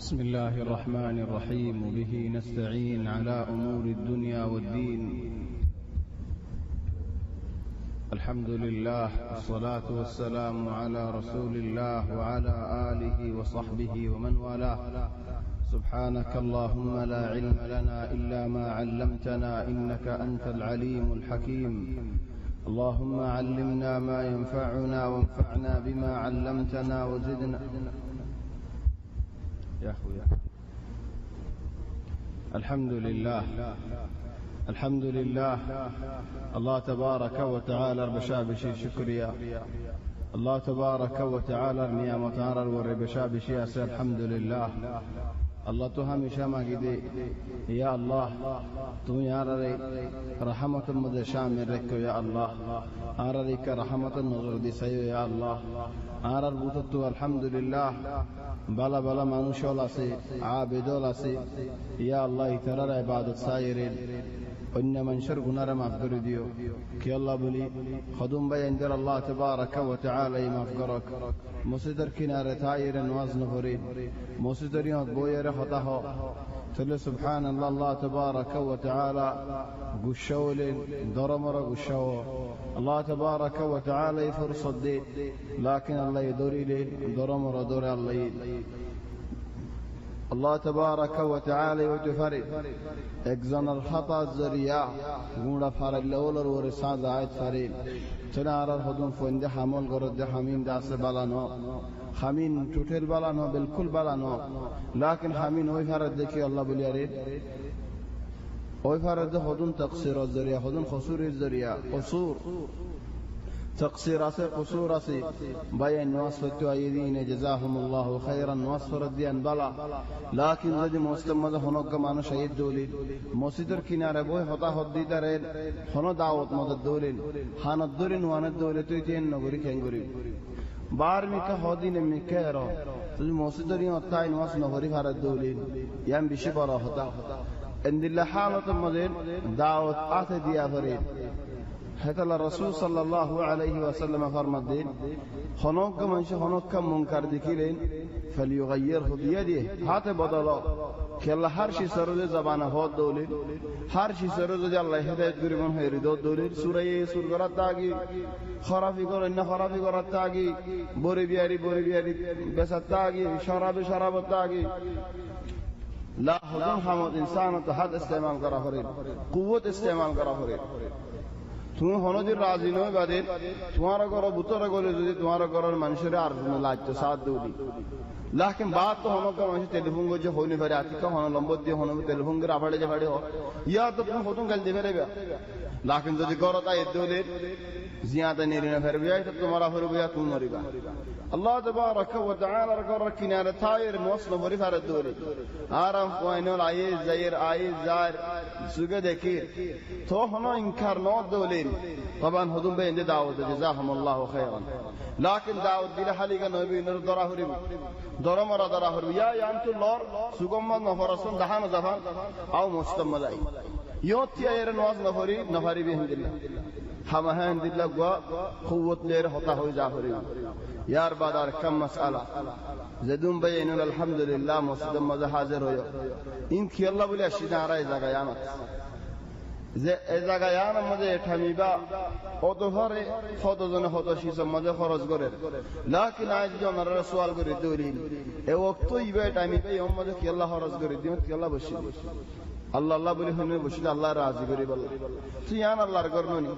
بسم الله الرحمن الرحيم وبه نستعين على أمور الدنيا والدين. الحمد لله والصلاة والسلام على رسول الله وعلى آله وصحبه ومن والاه. سبحانك اللهم لا علم لنا إلا ما علمتنا إنك أنت العليم الحكيم. اللهم علمنا ما ينفعنا وانفعنا بما علمتنا وزدنا يا أخويا. الحمد لله الله تبارك وتعالى بشابشي شكريا. الله تبارك وتعالى نعمة عرر وربشابشي أسر الحمد لله. الله تو ہمیشہ مانگی یا اللہ تو یارے رحمت مد شامل رکھو یا اللہ آرے کا رحمت نظر دی سیو یا اللہ آرر بوتتو الحمدللہ بالا بالا মানুষল আছে আবেদল আছে ইয়া আল্লাহ ইতারার ইবাদত সাইরেন অন্য মানুষের গুনাহ মাফ করে দিও কি আল্লাহ বলি খদম ভাই ইনদার আল্লাহ তাবারাক ওয়া তাআলা মাফ করক মসজিদের কিনারে তাইরে নামাজ নফরি মসজিদের বইয়ের হতা হ তলে সুবহানাল্লাহ আল্লাহ তাবারাক ওয়া তাআলা গুশাওলেন দরমরা গুশাও আল্লাহ তাবারাক ওয়া তাআলা ফুরসত দে লাকিন আল্লাহ দরিলেন দরমরা দরে আল্লাহ الله تبارك وتعالى وتفرد اكزن الخطا الزرياء غونا فار الاولر ورسان زايد فريد تنار الهدون فوند حمل غرد حمين داس بلانو حمين توتل بلانو بالكل بلانو لكن حمين وي فرد دكي الله بلياريد وي فرد هدون تقصير الزرياء هدون قصور الزرياء قصور تقصير আছে قصور আছে বায়ান ওয়াসফতু আইদিন জাযাহুমুল্লাহু খায়রান ওয়াসফরদিয়ান বালা লাকিন যদি মুসলমান হনক মানুষ আইদ দলিল মসজিদের কিনারে বই হতা হদ্দিদারে হন দাওয়াত মদদ দলিল হানত দলিল ওয়ানত দলিল তুই তিন নগরী কেঙ্গুরি বার মিকা হদিনে মিকারো তুই মসজিদের ইতাই ওয়াস নগরী ভারত দলিল ইয়াম বেশি বড় হতা ইনদিল্লাহ হালত মদদ দাওয়াত আতে দিয়া ভরে হেতালা রাসূল সাল্লাল্লাহু আলাইহি ওয়াসাল্লাম ফরমাতেন হনক মানুষ হনক মুনকার দেখিলেন ফালিয়ুগাইয়িরহু বিয়াদিহি হাতে বদলো খেলা হর শি সরজে জবানা হদ দৌলে হর শি সরজে আল্লাহ হেদায়েত করিবেন হয় হৃদয় দৌলে সূরা ইয়াসির করাত আগি খরাফি করেন না খরাফি করাত আগি বরে বিয়ারি বেসাত আগি শরাবত আগি لا حضن حمد انسان تو حد استعمال کرا ہرے قوت استعمال کرا ہرے তুমি হনদির রাজি নয় বাদে তোমার ঘর বুতর গলে যদি তোমার ঘরের মানুষের আর লাগতো সাথ দৌড়ি লাকিন বাত তো হনক মানুষ টেলিফোন গজে হইনি পারে আতিকা হন নম্বর দিয়ে হন টেলিফোন করে আবাড়ে যে বাড়ি ইয়া তো তুমি হতুন গাল দিবে রে লাকিন যদি করতা এদলে জিয়াদা নিরিনা ফেরবে তো তোমার ফেরবে তুমি মরিবা আল্লাহ তাবারাক ওয়া তাআলা ঘর কিনারে থায়ের মসন ভরি ফারত দৌড়ি আরাম কোইনল আয়ে জায়ের আয়ে জার সুগে দেখি তো হন ইনকার ন দৌলিন طبعا هدوم بين دعوة جزاهم الله خيرا لكن دعوة دي حاليقا نبي نر دراهرم درمرا دراهرم يا انت اللور سوغم نفرسون دهان زفان او مستمدائي يوتي اير نواز نفري بهم دلله حمهان دلله قوة لير هطا هوي زافرين يار بادار كم مسألة زدون بينون الحمد لله مصدم مذا حاضر هو إنكي الله بلي أشيدان رأي زاقيامت জায়গায় মধ্যে ঠামিবা অত ঘরে কতজনে কত শিশু মধ্যে খরচ করে লাকিন আজ যে আমরা সওয়াল করে দৌড়িন এ ওয়াক্ত ইবে টাইমিবে এর মধ্যে কি আল্লাহ খরচ করে দিও কি আল্লাহ বসি আল্লাহ বলে হনে বসি আল্লাহ রাজি করে বল তুই আন আল্লাহর করনি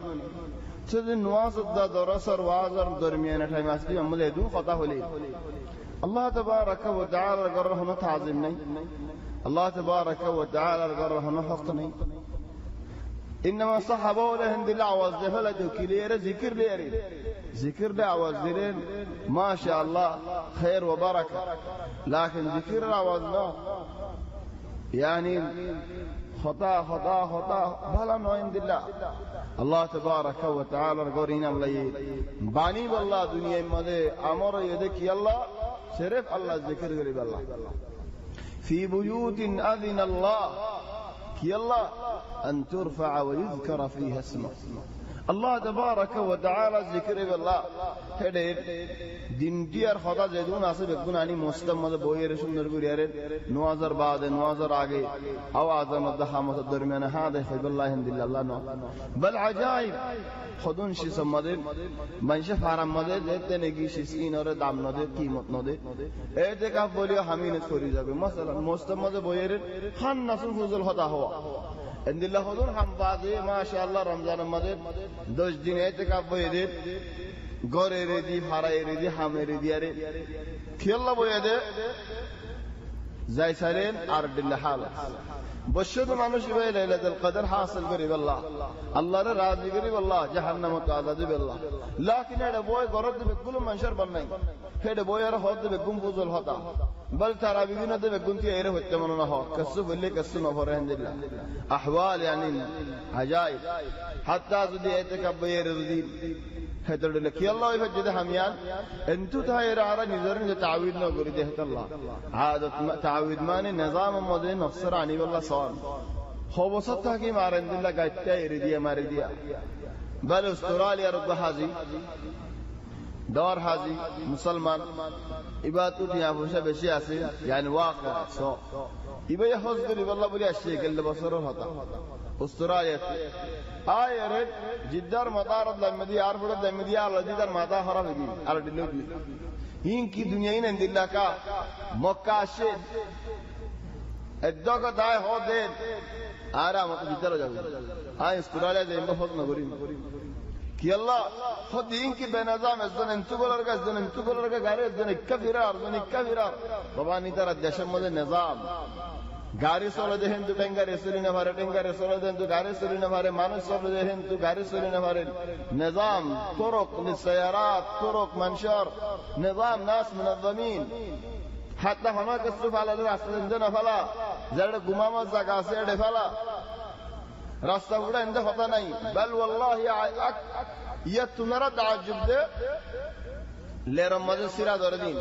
যদি নওয়াজ দা দরসর ওয়াজর দরমিয়ানা টাইম আসলি আমাদের দু কথা হলি আল্লাহ তাবারাক ওয়া তাআলা গর হনো তাজিম নাই আল্লাহ তাবারাক ওয়া তাআলা গর হনো হক নাই انما صحابه لهم دل आवाज दे फला जो क्लियर जिक्र ले आवाज दे ما شاء الله خير وبركه لكن ذكر आवाज ना يعني خطا भला नो इन दिल्ला अल्लाह तबारक व तआला गरीन अल्लाह बानी वल्लाह दुनिया में अमर ये देखिए अल्लाह सिर्फ अल्लाह जिक्र करे अल्लाह في بيوت اذن الله يلا أن ترفع ويذكر فيها اسمه Allah tabaraka wa ta'ala zikri billah hede din diar khoda jedun ase begun ani mustamad boyere sundar guriyare nuazar baade nuazar age awazan dahamat darmiyan hada khaybillah indillah no bal ajaib khudun shi samade manshaf haram made dete negi shisin ore dam node qimmat node ete ka boliyo hamin chori jabe masalan mustamad boyere khan nasul fuzul hota huwa indillah khudun ham baade mashallah ramzan made 10 din etikaf boyede gore redi haray redi hame redi are kiyalla boyede zaysaren ar billah halas বশদ মানুষ ভাই লাইলাতুল কদর হাসিল করি আল্লাহ আল্লাহর রাজি করি আল্লাহ জাহান্নাম তে আযাব আল্লাহ লাকিন এটা বয় গরদ বেগুলো মানুষের বানাই হেডে বয় আর হদ বেগুম বুজল হতা বল তারা বিভিন্ন দেবে গুনতি এর হতে মনে না হয় কসু বললে কসু না ভরে আলহামদুলিল্লাহ আহওয়াল yani আজাইব হাত্তা যদি ইতিকাব বয়ের যদি হেতড়লে কি আল্লাহ ওই যদি হামিয়ান এনতু তাহেরা আর নিজের যে তাওয়িদ না করি দেহ আল্লাহ আদত তাওয়িদ মানে নিজাম মধ্যে নফসর আনি আল্লাহ সন হবসত থাকি মারেন দিল্লাহ গাইতে এর দিয়া মারি দিয়া বল অস্ট্রেলিয়া রব হাজি দর হাজি মুসলমান ইবাদত নিয়া বসে বেশি আছে yani ওয়াকা সো ইবে হজ করি আল্লাহ বলি আসছে গেল বছর হতা অস্ট্রেলিয়া আয়ারে জিদ্দার মাতার দামদি আর বড় দামদি আর জিদ্দার মাতা হারাম গি আর দিলবি হিন কি দুনিয়া ইন দিল্লাহ কা মক্কা আসে এদক দায় হ দে আর আমত জিদ্দার যাবে আই অস্ট্রেলিয়া যাইব হজ নগরী কি আল্লাহ হদিন কি বেনজাম একজন এন্তুগলার কাছে একজন এন্তুগলার কাছে গারে একজন ইক্কাফিরা আর একজন ইক্কাফিরা বাবানি তারা দেশের মধ্যে নিজাম গাড়ি চলে দেখেন তো টেঙ্গারে চলি না পারে টেঙ্গারে চলে দেন তো গাড়ি চলি না পারে মানুষ চলে দেখেন তো গাড়ি চলি না পারে নিজাম তুরক লিসায়ারাত তুরক মানশার নিজাম নাস মুনাজ্জামিন হাত্তা হামা কসু ফালা রাস্তা দেন না ফালা যারা গুমামাত জায়গা আছে এডে ফালা রাস্তা গুলো এন্ড হতা নাই বল ওয়াল্লাহি ইয়া তুনারা তাজ্জুব দে লেরম মজে সিরা ধরে দিন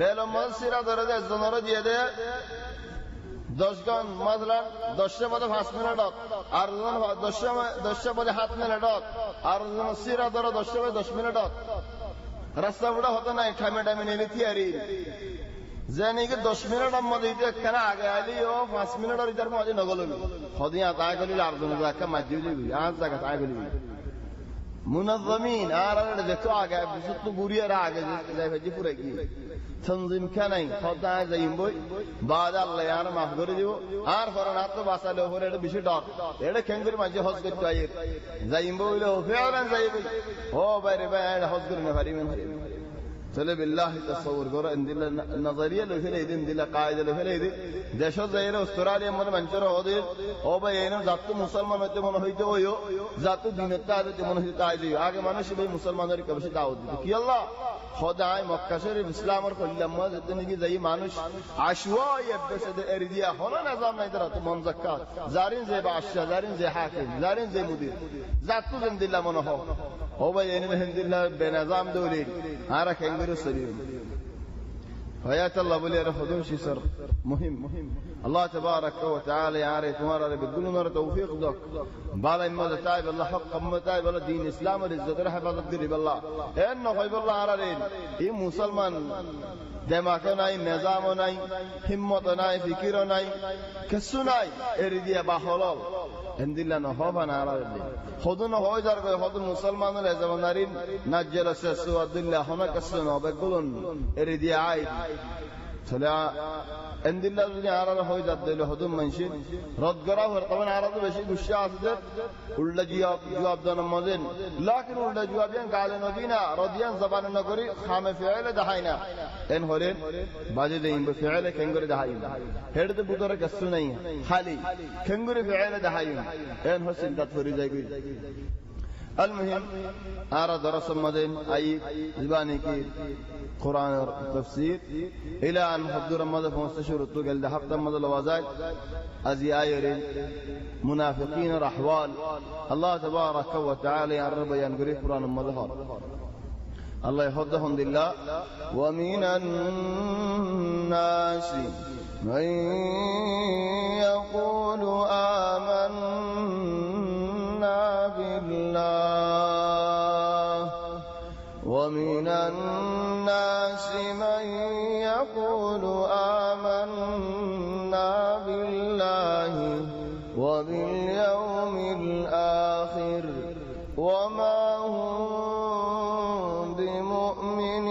রেলম মজে সিরা ধরে দে জনরা দিয়ে দে 10 গান মাদলান 10 মধ্যে 5 মিনিট আর 10 মধ্যে 7 মিনিট আর সিরা ধরে 10 মধ্যে 10 মিনিট রাস্তা গুলো হতা নাই টাইমে টাইমে নিলে থিয়ারি জানি কি 10 মিনিটের মধ্যে ইতে কেন আগে আইলি ও 5 মিনিটের ইতার মধ্যে নগলবি হদিয়া তাই গলি আর জন জায়গা মাঝি দিবি আজ জায়গা তাই গলি মুনাজ্জামিন আর দেখো আগে বিশুদ্ধ গুরিয়ার আগে যাই ভাজি পুরো কি তনজিম কানাই খোদা যাইম বই বাদ আল্লাহ আর মাফ করে দিব আর ফরনা তো বাসালে ওপরে এটা বেশি ডর এটা কেঙ্গুরি মাঝে হজ করতে আই যাইম বইলে ও ফেরান যাইবি ও বাইরে বাইরে হজ করে না পারিবেন চলে বিল্লাহি তাসাউর করে ইনদিল নজরিয়া লফেলে দিন দিলা কায়দা লফেলে দিন দেশ যাইরে অস্ট্রেলিয়া মনে মঞ্চর হদে ও ভাই এনে জাত মুসলমান হইতে মনে হইতে ওইও জাত দিনতা হইতে মনে হইতে আই দিও আগে মানুষ এই মুসলমানদের কবসে দাওয়াত দিত কি আল্লাহ খোদাই মক্কা শরীফ ইসলামের কল্যাণ মধ্যে নিয়ে যাই মানুষ আশওয়াই এবসে এরিয়া হলো নিজাম নাই তারা তো মন যাকাত জারিন যে বাদশা জারিন যে হাকিম জারিন যে মুদির জাত দিন দিলা মনে হয় ও ভাই এনে হিন্দিল্লাহ বেনিজাম দৌলি আর কেঙ্গুরু সরিয়ে হায়াত আল্লাহ বলি আর হুদুন শিসর মুহিম আল্লাহ তাবারাক ওয়া তাআলা ইয়ারে তোমার আর বিগুলুনার তৌফিক দাও বালা ইমাদ তাইব আল্লাহ হক কমতাই বলা দ্বীন ইসলাম এর ইজ্জতের হেফাজত করি আল্লাহ এন নয় আল্লাহ আর এই মুসলমান দেমাক নাই নিজাম নাই হিম্মত নাই ফিকির নাই কিছু নাই এর দিয়া বাহলল এন্দিল্লা নহবানা আর হুদুন হয় যার হুদুন মুসলমানের জামানারিন নাজ্জাল সাসু আব্দুল্লাহ হনা কিছু নবে গুলন এর দিয়া আই চলে এন্দিল্লা যদি আর হয় যাত দিলে হুদুন মানসি রদ করা হয় তখন আর তো বেশি গুসা আছে উল্টা জবাব দেন মজেন লাকিন উল্টা জবাবিয়ান গালে নদিনা রদিয়ান জবান না করি খামে ফিআলে দেখাইনা এন হরেন বাজে দেইন ফিআলে কেঙ্গরে দেখাইনা হেডতে বুতরে কিছু নাই খালি কেঙ্গরে ফিআলে দেখাইনা এন হোসেন তাত ফরি যাই গই المهم آرى درس مدين أي زباني كي قرآن تفسير إلى أن حضر رمضان فمستشير التوغل ده حفظ رمضان لوازاك أزي آيرين منافقين الأحوال الله تبارك وتعالى يا رب ينقري قرآن مظهر الله يحفظهم لله ومن الناس من يقول آمنا بالله وباليوم الآخر وما هم بمؤمنين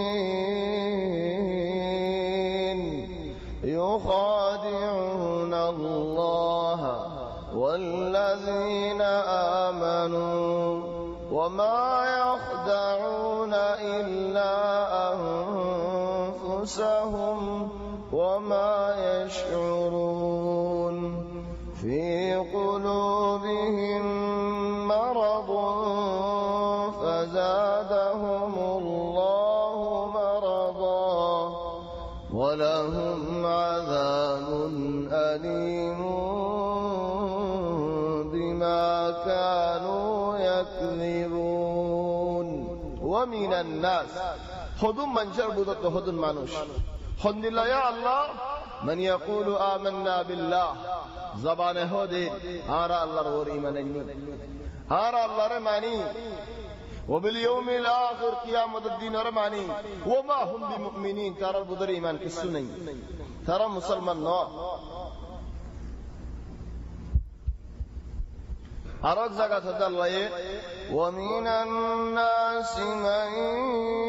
يخادعون الله والذين آمنوا وما يخدعون إلا أنفسهم وما يشعرون في قلوبهم مرض فزادهم الله مرضا ولهم عذاب أليم بما كانوا يكذبون ومن الناس خذوا من شربوا خذوا المانوش الحمد لله يا الله من يقول آمنا بالله زبانه هودي آرى الله رور إيمانني آرى الله رماني وباليوم الآخر قيامة الدين رماني وما هم بمؤمنين ترى البدر إيمان كسنين ترى مسلمان نوع أراد زكاة الله ومن الناس من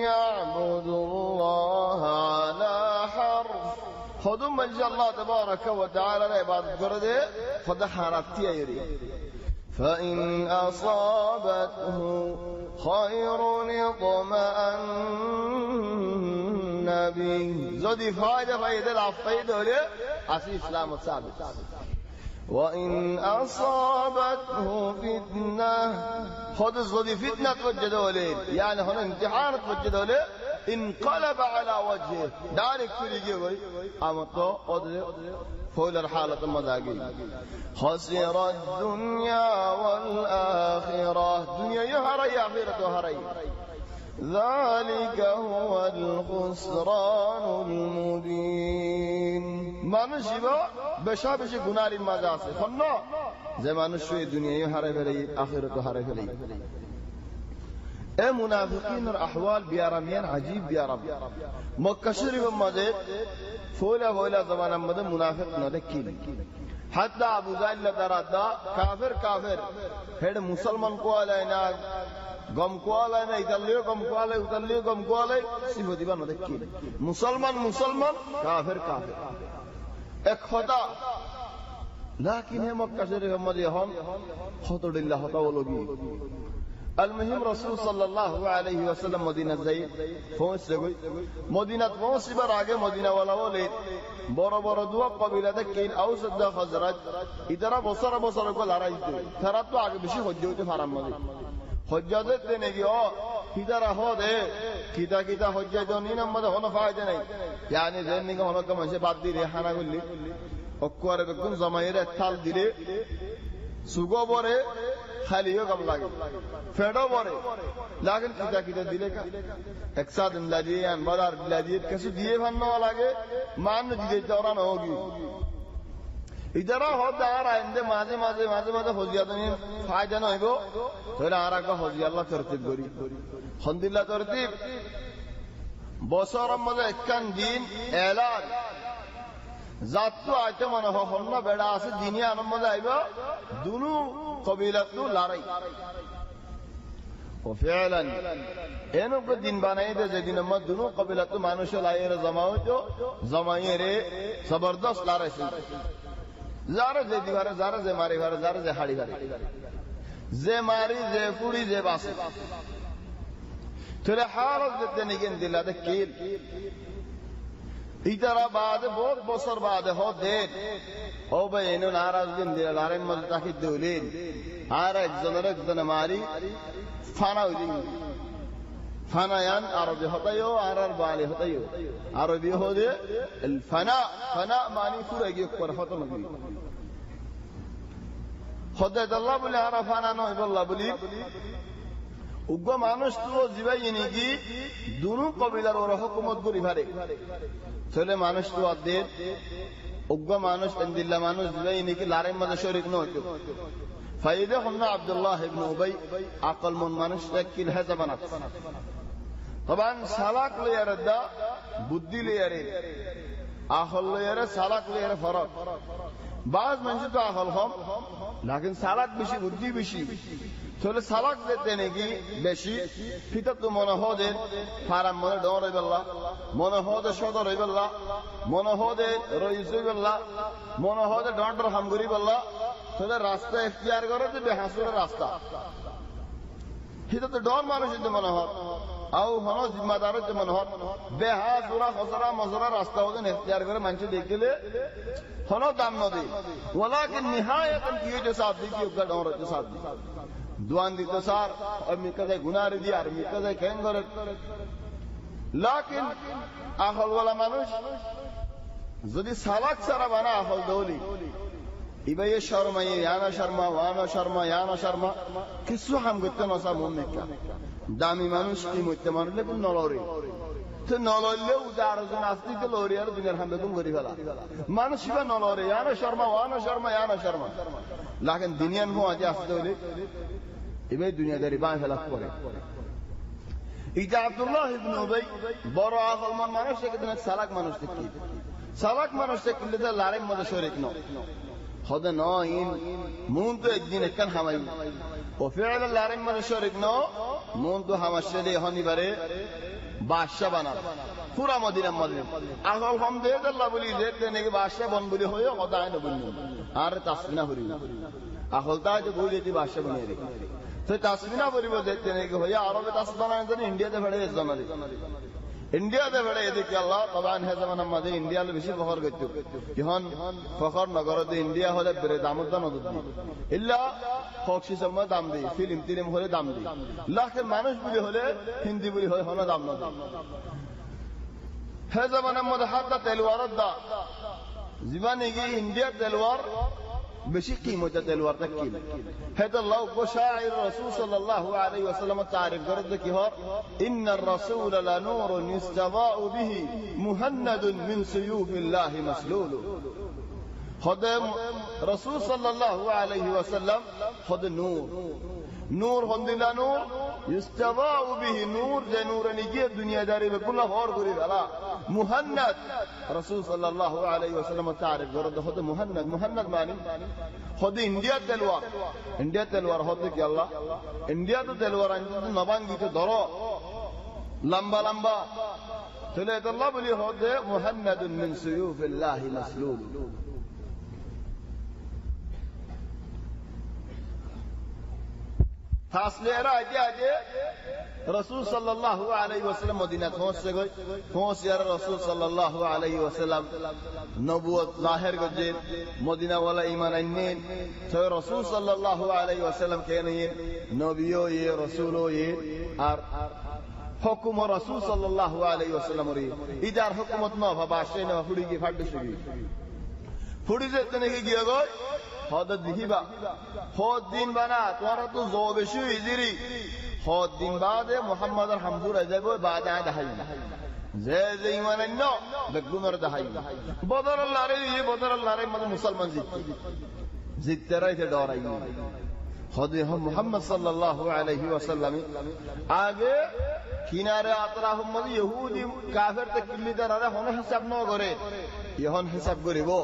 يعبد الله على حرف خذوا من جاء الله تبارك وتعالى عبادة قرده خذ حرفتي يري فإن أصابته خير اطمأن به زودي فائدة العفايدة له أسي إسلام الثابت وإن أصابته فتنة خذ زودي فتنة توجده له يعني هنا امتحان توجده له انقلب على وجهه دارك تريجي أما تو فول الحالة المذاقي خسر الدنيا والآخرة دنيا يهري آخرة هري ذلك هو الخسران المبين মানুষ বেশা বেশি গুনার মাঝে আছে শোন যে মানুষ এই দুনিয়ায় হারাই ফেলে আখিরাত হারাই ফেলে এ মুনাফিকিনের আহওয়াল বিয়ারামিয়ান আজীব বিয়ারাম মক্কা শরীফের মাঝে ফয়লা জামানার মধ্যে মুনাফিক নদে কি হাত্তা আবু জাহল দারাদা কাফের হেড মুসলমান কো আলাই না গম কো আলাই না ইতালিও গম কো আলাই উতালিও গম কো আলাই সিবদিবা নদে কি মুসলমান কাফের এক খোদা লাকিন হে মক্কা শরীফের মধ্যে হন খতরুল্লাহ হতাওলগি المهم رسول صلى الله عليه وسلم مدينة زي فوس لغوي مدينة فوس بر آگے مدينة والا ولي بڑا دوا قبيلة كين أوس دا خزرج ادرا بصر کو لڑائی دے تھرا تو آگے بشی حجوت حرام مدی حجت دینے کی او ادرا ہو دے کیتا حجت نہیں نمد ہونا فائدہ نہیں يعني ذہن کا ہونا کم سے بات دی ریحانہ گلی اکوارے بکن زمائر اتھال دیلے سوگو بورے خالیو کم لگے فیڈو بورے لیکن کیتا دیلے کا ایک ساتھ املاجیان بادار املاجیت کسو دیئے بھننا والا گے مان دیدے چوران ہوگی ادھرا ہوتا آرہا اندے مازے حضیاتوں فائدہ نہ ہوگو تو آرہا کا حضی اللہ ترتیب گوری الحمدللہ ترتیب বছরের মধ্যে একখান দিন এলান জাতু আইতে মনে হয় হন্না বেড়া আছে দিনে আনন্দ আইব দুনু কবিলাতু লড়াই ও ফিআলান এনক দিন বানাই দে যেদিন মত দুনু কবিলাতু মানুষ লাইরে জমা হইতো জমাইরে জবরদস্ত লড়াই যারা যে দিবারে যারা যে মারি ঘরে যারা যে হাড়ি ঘরে যে মারি যে পুড়ি যে বাসে ترى حارس جتني جن دل هذا كيل إذا بعد बहुत بصر بعد هو دين هو بينو ناراض جن دل لارم ملتاكي دولين عارك زنرك ماري فانا ودين فانا يان عربي هتايو عرب بالي هتايو عربي هو ده الفناء معني فورا يجيك فرحته مغري خدا الله بولي عرفانا نو الله بولي উগ্র মানুষ তো জীবাই এনেকি দুনু কবিলার ওর হুকুমত করি ভারে চলে মানুষ তো আদের উগ্র মানুষ আলহামদুলিল্লাহ মানুষ জীবাই এনেকি লারের মধ্যে শরীক ন হইতো ফাইদা হন্না আব্দুল্লাহ ইবনে উবাই আকল মন মানুষ তাকিল হাজা বানাত তবান সালাক লিয়ারদা বুদ্ধি লিয়ারে আহল লিয়ারে সালাক লিয়ারে ফরক বাজ মানুষ তো আকল কম লাকিন সালাক বেশি বুদ্ধি বেশি চলে সালাক যেতে নাকি বেশি ফিতর তো মনে হদে ফারাম মনে ডর হইবেল্লা মনে হদে সদর হইবেল্লা মনে হদে রইস হইবেল্লা মনে হদে ডর হাম করি বললা চলে রাস্তা এখতিয়ার করে যে বেহাসুরের রাস্তা হিতে ডর মানুষ মনে হয় আও হন জিম্মাদার মনে হয় বেহাসুরা খসরা মজরা রাস্তা ওদের এখতিয়ার করে মানুষ দেখলে হন দাম নদী ওলাকিন নিহায়াতান কি হইছে সাথ দি কি উগা ডর হইছে সাথ দি দুয়ান দিতে স্যার আর মিকাজে গুনার দি আর মিকাজে কেন করে লাকিন আকল ওয়ালা মানুষ যদি সালাক সারা বানা আকল দৌলি ইবাই শর্মা ইয়ানা শর্মা ওয়ানা শর্মা ইয়ানা শর্মা কিছু হাম করতে নসা মন নেকা দামি মানুষ কি মইতে মানুষলে কোন নলরে তো নললে উদারজন আসতি তো লরি আর দুনিয়ার হামবে কোন করি ফেলা মানুষ বা নলরে ইয়ানা শর্মা ওয়ানা শর্মা ইয়ানা শর্মা লাকিন দুনিয়ান হো আজ আসতে হইলে ইবাই দুনিয়াদারি বাঁ ফেলা করে ইটা আব্দুল্লাহ ইবনে উবাই বড় আকলমান মানুষ থেকে সালাক মানুষ থেকে সালাক মানুষ থেকে লারের মধ্যে শরীক ন هذا ناين منذ الدين كان حماي وفعل اللارين من الشرك نو منذ حماشلي هني بري بادشاہ بنا پورا مدینہ مدینہ اول ہم دے اللہ بولی دیتے نے کہ بادشاہ بن بولی ہوئے خدا نہ بنو ار تسبیح ہوری اول تا جو بولی تھی بادشاہ بنے رے تو تسبیح ہوری وہ دیتے نے کہ ہویا عرب تسبیح بنا انڈیا دے بڑے زمانے इंडिया दे बड़े देखिए अल्लाह तबान है जमाना मदे इंडिया ले बेশি ফখর করতে কিহন ফখর নগর দে इंडिया হলে বেরে দামুদ্দা নদী ইল্লা ফখশি সময় দাম দেই ফিল্ম তিরিম হলে দাম দেই লাখের মানুষ বলি হলে হিন্দি বলি হয় হনা দাম না है जमाना मदे হাতটা তেলওয়ার দা জীবনে কি इंडिया তেলওয়ার বেশি कीमत তেলওয়ার তা কি هذا الله بشاعر الرسول صلى الله عليه وسلم تعرف قرد কি হয় ان الرسول لنور يستضاء به مهند من سيوف الله مسلول هذا رسول صلى الله عليه وسلم هذا نور هندلا نور يستضاء به نور ده نور نيجي الدنيا داري بكل هور غري لا مهند رسول صلى الله عليه وسلم تعرف قرد هذا مهند معنی خود इंडिया तेलवार होते क्या अल्लाह इंडिया तो तेलवार अंजन नबांगी तो दरो लंबा लंबा चले तो अल्लाह बोली होते मुहन्नद मिन सुयूफ अल्लाह मसलूल फासले आजे रसूल सल्लल्लाहु अलैहि वसल्लम मदीना पहुंच यार रसूल सल्लल्लाहु अलैहि वसल्लम नबुवत जाहिर गजे मदीना वाला ईमान अन्नेन तो रसूल सल्लल्लाहु अलैहि वसल्लम के नहीं नबियो ये रसूलो ये और हुकुम रसूल सल्लल्लाहु अलैहि वसल्लम रे इधर हुकूमत न भाषे न फुड़ी की फाड़ सुगी फुड़ी से तने की गयो गो हद दिहिबा हद दिन बना तोरा तो जोबेशु इजिरी हद दिन बाद मुहम्मद हमदुर अजगो बाद आ दहाई जे ईमान न बगुनर दहाई बदर अल्लाह रे मद मुसलमान जीतते रहे थे डर आई खुद हम मोहम्मद सल्लल्लाहु अलैहि वसल्लम आगे किनारे अतराहुम मद यहूदी काफिर तक किल्ली दरारे होने हिसाब न करे यहन हिसाब करिबो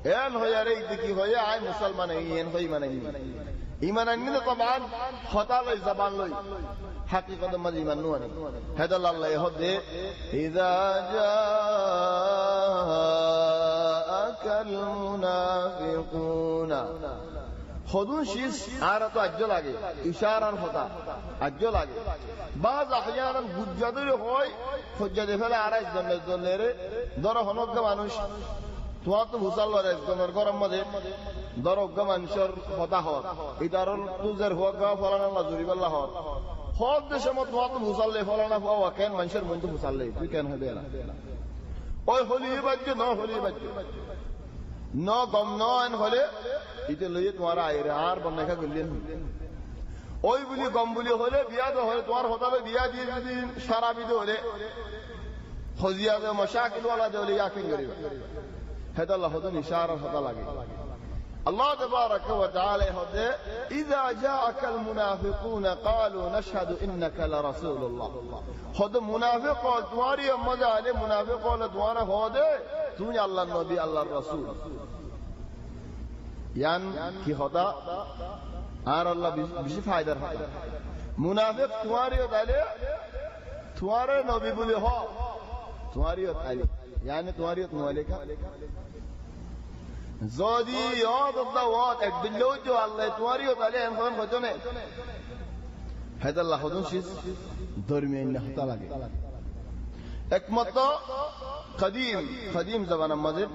एन होया रे देखि होया आय मुसलमान एन होई माने ईमान अन्नी तो तबान खता लई जबान लई हकीकत मद ईमान नु आनी हदल अल्लाह यहदे इजा जाअकल मुनाफिकुना खुदुन शीस आरा तो अज्जो लागे इशारा होता अज्जो लागे बाज अहयान गुज्जादुर होय खुज्जादे फेले आरा जल्ले रे दर हनक মানুষ তোমার তো ভুসাল লরে তোমার গরম মধ্যে দরজ্ঞ মানুষের কথা হত ইদারল তুজের হুয়া ফলানা লাজুরি বল্লা হত হত দেশে মত তোমার তো ভুসাল লে ফলানা হওয়া কেন মানুষের মন তো ভুসাল লে তুই কেন হবে না ওই হলি বাজ্য ন হলি বাজ্য ন গম ন আন হলে ইতে লইয়ে তোমার আইরে আর বন্নাখা গলিয়েন ওই বলি গম বলি হলে বিয়া তো হয় তোমার হতালে বিয়া দিয়ে যদি সারা বিদে হলে খজিয়া দে মশাকিল ওয়ালা দে ইয়াকিন করিবা هذا الله هذا إشارة هذا لقي الله تبارك وتعالى هذا إذا جاءك المنافقون قالوا نشهد إنك لرسول الله هذا منافق تواري ماذا عليه منافق ولا توارا هذا توني الله النبي الله الرسول ইয়ান কি হতা আর আল্লাহ বেশি ফায়দার হয় মুনাফিক তোমারই তাইলে তোমার নবী বলে হ তোমারই তাইলে ইয়ানি তোমারই তোমালিকা যদি ওয়াত এক বিল্লাহ তো আল্লাহ তোমারই তাইলে এখন হতো না হায়দাল্লাহ হদুন শিস দরমিয়ান না হতা লাগে একমত قديم زمان الماضي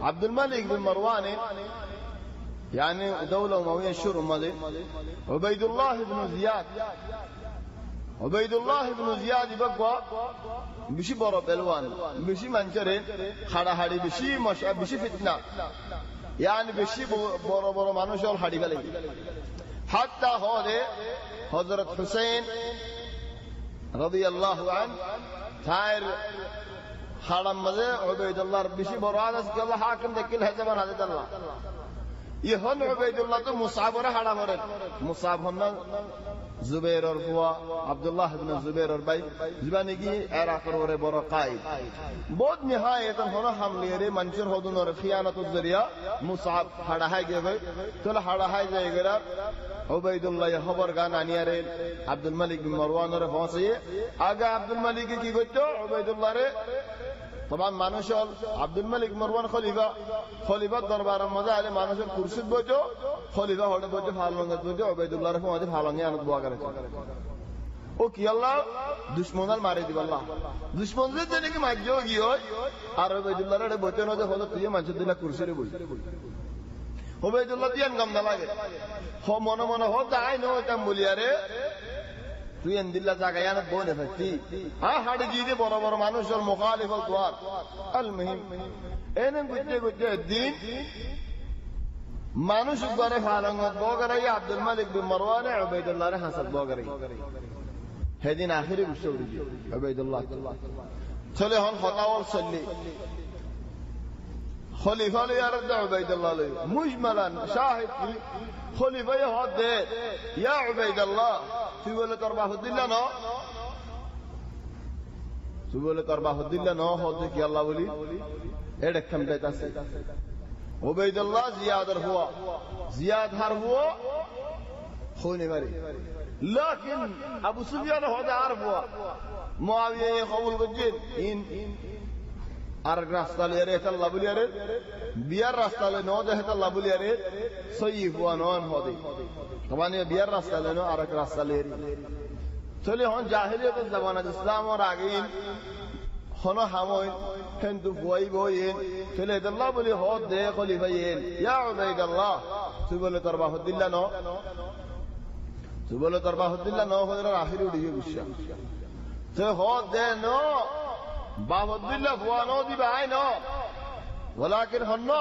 عبد الملك بن مروان يعني دولة أموية الشور الماضي عبيد الله بن زياد بقى بشي برب الوان بشي منكرين خڑا حدي بشي مشا بشي فتنة يعني بشي برب مانوش الحدي بالي حتى هذا حضرت حسين رضي الله عنه ثاير حرم مزه عبيد الله بشي برادس الله حاكم دكيل هزمان حضرت الله يهون عبيد الله تو مصعب ور حرم ور مصعب هم زبير اور فوا عبد الله بن زبير اور بھائی زبانی کی عراق اور بڑا قائد بہت نہایت ہونا حملے رے منشور ہودن اور خیانت الذریعہ مصعب ہڑا ہے گئے تو ہڑا ہے جائے گرا عبید اللہ خبر گان انیارے عبد الملک بن مروان اور فوسی آگے عبد الملک کی گتو عبید اللہ رے طبعا মানুষল আব্দুল মালিক মারওয়ান খলিফা দরবার মধ্যে আলে মানুষের কুরসিত বইতো খলিফা হড়ে বইতো ফালঙ্গত বইতো উবাইদুল্লাহ এর মধ্যে ফালঙ্গে আনত বুয়া করে ও কি আল্লাহ দুশমনাল মারি দিব আল্লাহ দুশমনদের জন্য কি মাজ্জো গিয়ে আর উবাইদুল্লাহ এর বইতো না যে হলো তুই মানুষের দিলা কুরসিরে বই উবাইদুল্লাহ দিয়ান গাম না লাগে হ মনে মনে হ তাই নতাম বলিয়ারে তুই এন্দিল্লা জায়গায় বনে ফেলতি হাড়ি গিয়ে বড় বড় মানুষের মুখালিফ তোয়ার আল মুহিম এনে গুজে দিন মানুষ ঘরে ফালঙ্গত বগরাই আব্দুল মালিক বিন মারওয়ান উবাইদুল্লাহ রে হাসাদ বগরাই হেদিন আখিরি বিশ্বরি উবাইদুল্লাহ চলে হন ফতাওয়াল চললি খলিফা লে ইয়ারদ উবাইদুল্লাহ লে মুজমালান শাহিদ খলিফা হদ দে ইয়া উবাইদুল্লাহ তুই বলে তোর বাহুদ্দিল্লা ন তুই বলে তোর বাহুদ্দিল্লা ন হতে কি আল্লাহ বলি এটা ক্ষমতায় আছে উবাইদুল্লাহ জিয়াদর হুয়া জিয়াদ হার হুয়া খুনে মারি लेकिन अबू सुफियान হতে আর হুয়া মুআবিয়া কবুল করছেন ইন আর রাস্তা লেরে আল্লাহ বলি আরে বিয়ার রাস্তা লে ন দেহ আল্লাহ বলি আরে সহি হুয়া নন হদে তমানে বিয়ার রাস্তা লে ন আর এক রাস্তা লেরি চলে হন জাহেলিয়তের জামানা ইসলাম আর আগে হনো হাময় কিন্তু বই বইন চলে আল্লাহ বলি হদ দে খলিফাইন ইয়া উবাইদুল্লাহ তুই বলে তোর বাহুদ্দিল্লাহ ন তুই বলে তোর বাহুদ্দিল্লাহ ন হদরা আখিরি উড়িয়ে গুছা তো হদ দে ন বাহুদ্দিল্লাহ হুয়া ন দিবা আই ন ولكن هن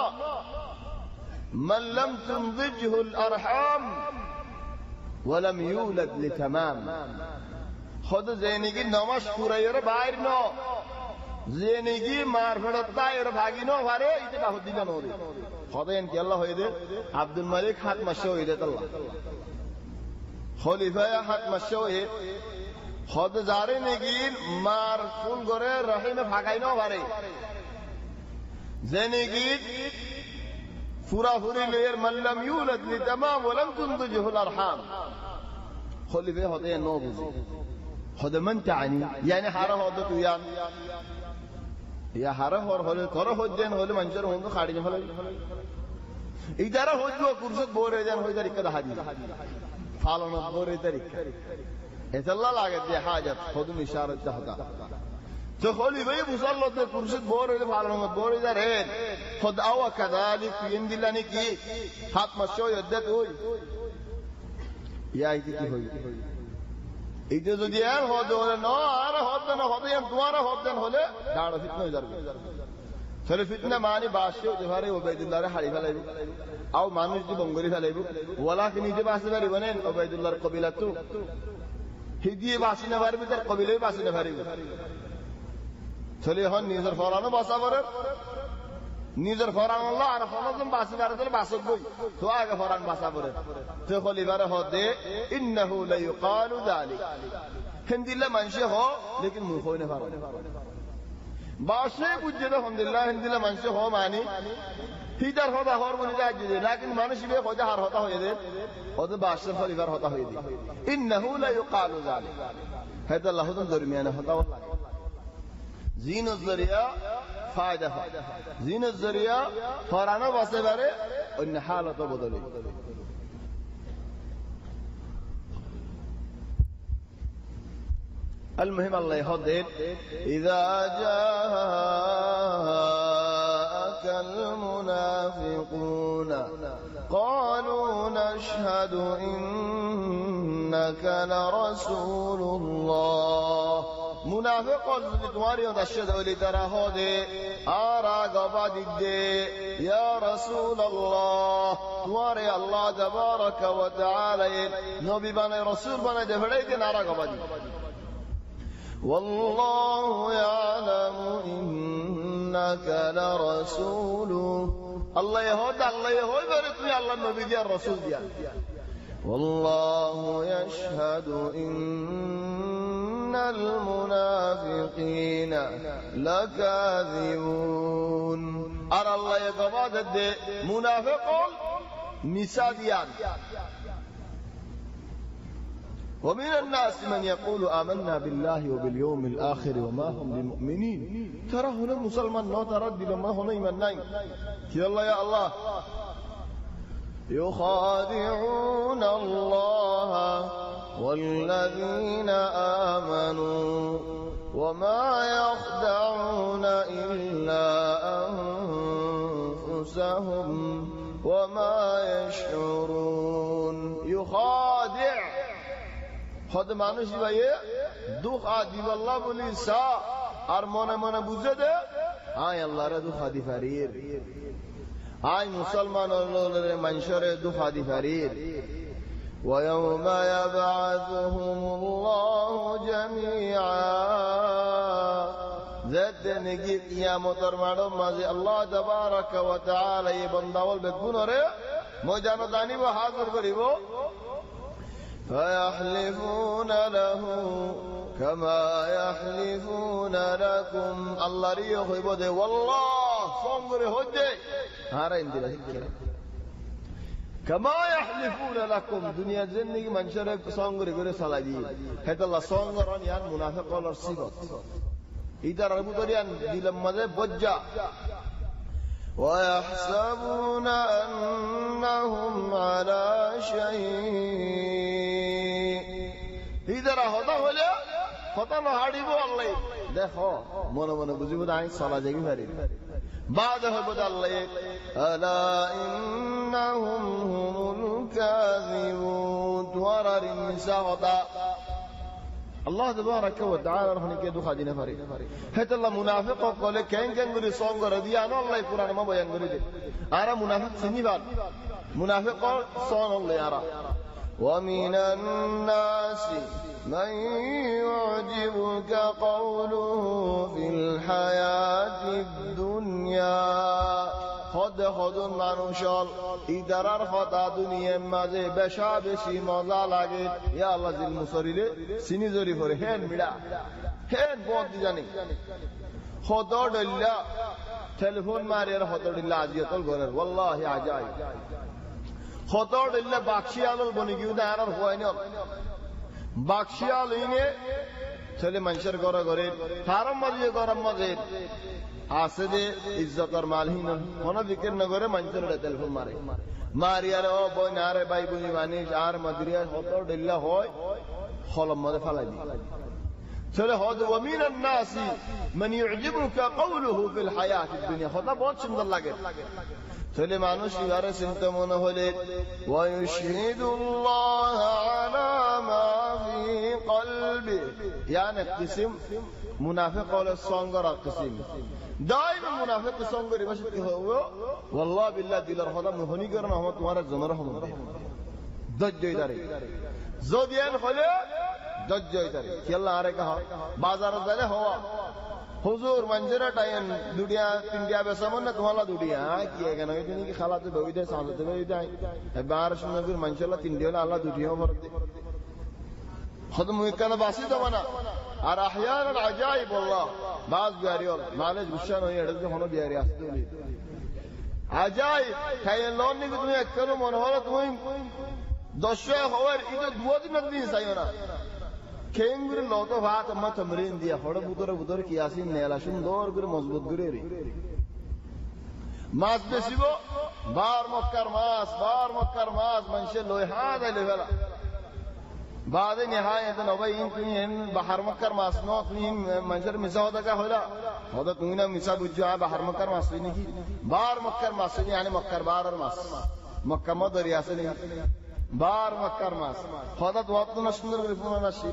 من لم تنضجه الارحام ولم يولد لتمام خود زينگی نماز پورایر بایر نو زينگی مارفڑت تایر بھاگی نو وارے ایتے বাহুদ্দিল্লাহ نو دے خود ان کی اللہ ہوئے دے عبد الملک حق مشو ہوئے دے اللہ خلیفہ حق مشو ہوئے خود زارے نگین مار فون گرے رحیم بھاگائی نو وارے زينگی فورا فوری لیر من لم يولد لتمام ولم تنضجه الارحام خلیفہ ہوتے ہیں نو بزی خود من تعني يعني حاره هذا تويان يا حاره هور هول كره هودين هول منشر هون خارج هول إدارة هودو كورسات بوري جان هوي تاريخ كذا حديث فالونا بوري تاريخ إثلا لاقت دي حاجة خودم إشارة تحتا تو خولي بي بوصلت كورسات بوري فالونا بوري دارين خود أو كذلك يندلني كي حق مشو يدت هوي يا إيتي كي هوي এইটা যদি আর হতে হলে না আর হতে না হবে তোমার হতেন হলে দাঁড় ফিতনা হয়ে যাবে তাহলে ফিতনা মানে বাসে যেভাবে উবাইদুল্লাহ রে হারি ফেলাইব আও মানুষ দি বঙ্গরি ফেলাইব ওয়ালা কি নিজে বাসে পারিব না উবাইদুল্লাহর কবিলা তো হিদিয়ে বাসি না পারবে তার কবিলায় বাসি না পারিব তাহলে হন নিজের ফরানো বাসা করে নিজের ফরান আল্লাহ আর ফরান বাসি পারে তাহলে বাসক বই তো আগে ফরান বাসা করে তো খলিফার হদে ইন্নাহু লা ইউকালু যালিক হিন্দিল্লা মানসে হ লেকিন মুখ হই না পারে বাসে বুঝে তো আলহামদুলিল্লাহ হিন্দিল্লা মানসে হ মানি হিদার হতা হওয়ার বলে যায় যদি লাকিন মানুষ বে হতে হার হতা হয়ে দে হতে বাসের পরিবার হতা হয়ে দে ইন্নাহু লা ইউকালু যালিক হয়তো আল্লাহ হুদুম দরমিয়ানে হতা লাগে জিনুজ জরিয়া ফায়দা হয় জিনুজ জরিয়া হরানো বাসে পারে অন্য হালত বদলে المهم الله يهدد إذا جاءك المنافقون قالوا نشهد إنك لرسول الله منافق যদি তোমার ইবাদত হলি তারা হবে আর আগবাদি দে ইয়া রাসূলুল্লাহ তোমারে আল্লাহ তাবারক ওয়া তাআলা নবী বানায় রাসূল বানায় দেখাইতে নারা গবাদি والله يعلم إنك لرسوله الله يهود برتني الله النبي ديال الرسول ديال والله يشهد إن المنافقين لكاذبون أرى الله يقبض منافق مساديان ومن الناس من يقول آمنا بالله وباليوم الآخر وما هم بمؤمنين ترى هنا مسلمان نو ترى دل ما هنا إيمان ناين يا الله يا الله يخادعون الله والذين آمنوا وما يخدعون إلا أنفسهم وما يشعرون يخادع خود মানুষ ভাইয়ে দুঃখ আদি আল্লাহ বলি সা আর মনে মনে বুঝে দে আয় আল্লাহর দুঃখ আদি ফারির আয় মুসলমান হলে মানুষের দুঃখ আদি ফারির ويوم يبعثهم الله جميعا ذات نگی قیامتر মাড়ো মাঝে আল্লাহ তাবারক ওয়া তাআলা এই বান্দাওয়াল বেগুনরে ময়দান দানি ও হাজির করিব فيحلفون له كما يحلفون لكم الله ريخ يبده والله صنغر هدي هارا اندلا كما يحلفون لكم دنيا زندگی منشر صنغر گره سلاجی هت الله صنغران یان منافق اور صفات ادھر ابو دریان دل مزه بجا ويحسبون أنهم على شيء إذا هذا ولا هذا ما هاريبو الله দেখো মনে মনে বুঝিব না আই সালা জাগি পারি بعد هبد الله ألا إنهم هم الكاذبون توارر النساء وطا الله تبارك وتعالى رحمه কে দুঃখ দিনে পারে হেত আল্লাহ মুনাফিক কলে কেন কেন করে সঙ্গ রদিয়ানো আল্লাহ কুরআন মা বয়ান করে দে আর মুনাফিক চিনিবাদ মুনাফিক সন আল্লাহ আরা ومن الناس من يعجبك قوله في الحياة الدنيا خود মানুষল ইদারার কথা দুনিয়ার মাঝে বেশা বেশি মজা লাগে ইয়া আল্লাহ জিল মুসরিরে সিনি জরি করে হেন মিড়া হেন বহুত জানি হদড়ল্লা টেলিফোন মারিয়ার হদড়ল্লা আজিয়াতল ঘরের ওয়াল্লাহি আজাই হদড়ল্লা বাক্সিয়ালল বনি গিউ দাঁড়ার হয়নি বাক্সিয়াল ইনে ছেলে মানুষের ঘরে ঘরে তারম মাঝে গরম মাঝে আছে যে ইজ্জতর মালহীন কোন বিকের নগরে মানুষের টেলিফোন মারে মারিয়ার ও বই না রে ভাই বুনি মানিস আর মাদরিয়া হত ডেল্লা হয় খলম মধ্যে ফালাই দি চলে হদ ওয়ামিন الناس من يعجبك قوله في الحياه الدنيا হতা বহুত সুন্দর লাগে চলে মানুষ ইয়ারে চিন্তা মনে হলে ওয়ায়ুশহিদুল্লাহ আলা মা ফি কলবি يعني قسم منافق ولا সঙ্গর قسم دائما منافق সঙ্গের বসে কি হবে والله بالله দিলার হদা মহনি করনা হম তোমার জনের রহমত দে দজ্জয়দারে জদিয়ান হলে দজ্জয়দারে কি আল্লাহ আরে কহ বাজারে যালে হওয়া হুজুর মঞ্জরা টাইম দুডিয়া তিনডিয়া বেসামন না তোমালা দুডিয়া কি কেন এই দিন কি খালাতে বইদে সালাতে বইদে এবার শুনে ফির মঞ্জলা তিনডিয়া আল্লাহ দুডিয়া ভরতে خد مكان بسيط وانا আর احيانا العجائب والله بعض بياريول معلش بالشان هي رزق هنا بياري استولي আজাইব খাই লোন নিকে তুমি একখানো মনে হলো তুমি 10 হওয়ার এটা 2 দিন দিন চাইও না কেঙ্গুর লত ভাত মা তমরিন দিয়া হড় বুদরে কি আসি নেলা সুন্দর করে মজবুত করে রে মাছ বেশিব বার মক্কার মাছ মানুষের লই হাত আইলে ফেলা بعد نهاية نبين كنين بحر مكر ماسنو كنين منشر مساو دكا هلا هذا كنينا مسا بجوا بحر مكر ماسني كي بار مكر ماسني يعني مكر بار ماس مكة ما دريا سني بار مكر ماس هذا دوات نشندر رفونا نشي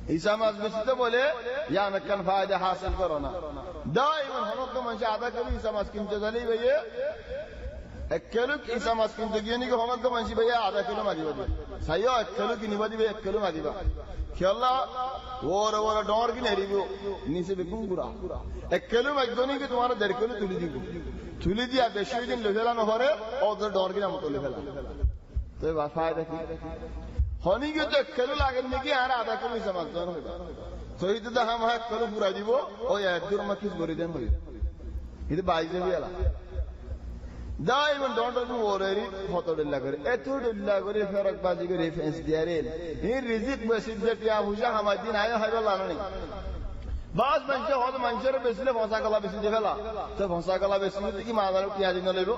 إذا ما بسيطة بوله يعني كان فائدة حاصل كرونا دائما هنوك منشأ هذا كذي إذا ما سكين جدالي بيه اکلوک ایسا مسکین دگیانی که همه که منشی بیا آدھا کلو مادی بادی سایو اکلوکی نیبادی بیا اکلو مادی با که اللہ وورا ڈور کی نہری بیو نیسے بکن برا اکلو مجدونی که تمہارا در کلو تولی دی آپ بشوی دن لفیلا نهاره اور در ڈور کی نامتو لفیلا تو یہ بات فائدہ کی ہونی که تو اکلو لاغن نکی آرہ آدھا کلو ایسا مسکین ہوگا تو یہ تو ہم اکلو برا دی بو اور یہ دور مکیس بری دن ہوئی یہ بائیزے بھی اللہ دائما دونٹو وورری خطر لگے اتھوڑ لگے فرق بازی کو ریفرنس دیارین این رزق بسیدت یا ہوجا ہمادین آیا ہے اللہ نہیں بعض منشا ہو تو منشا بسیلے فونسا کلا بسیدے فلا تو فونسا کلا بسیدے کی مادر کیا دین لیبو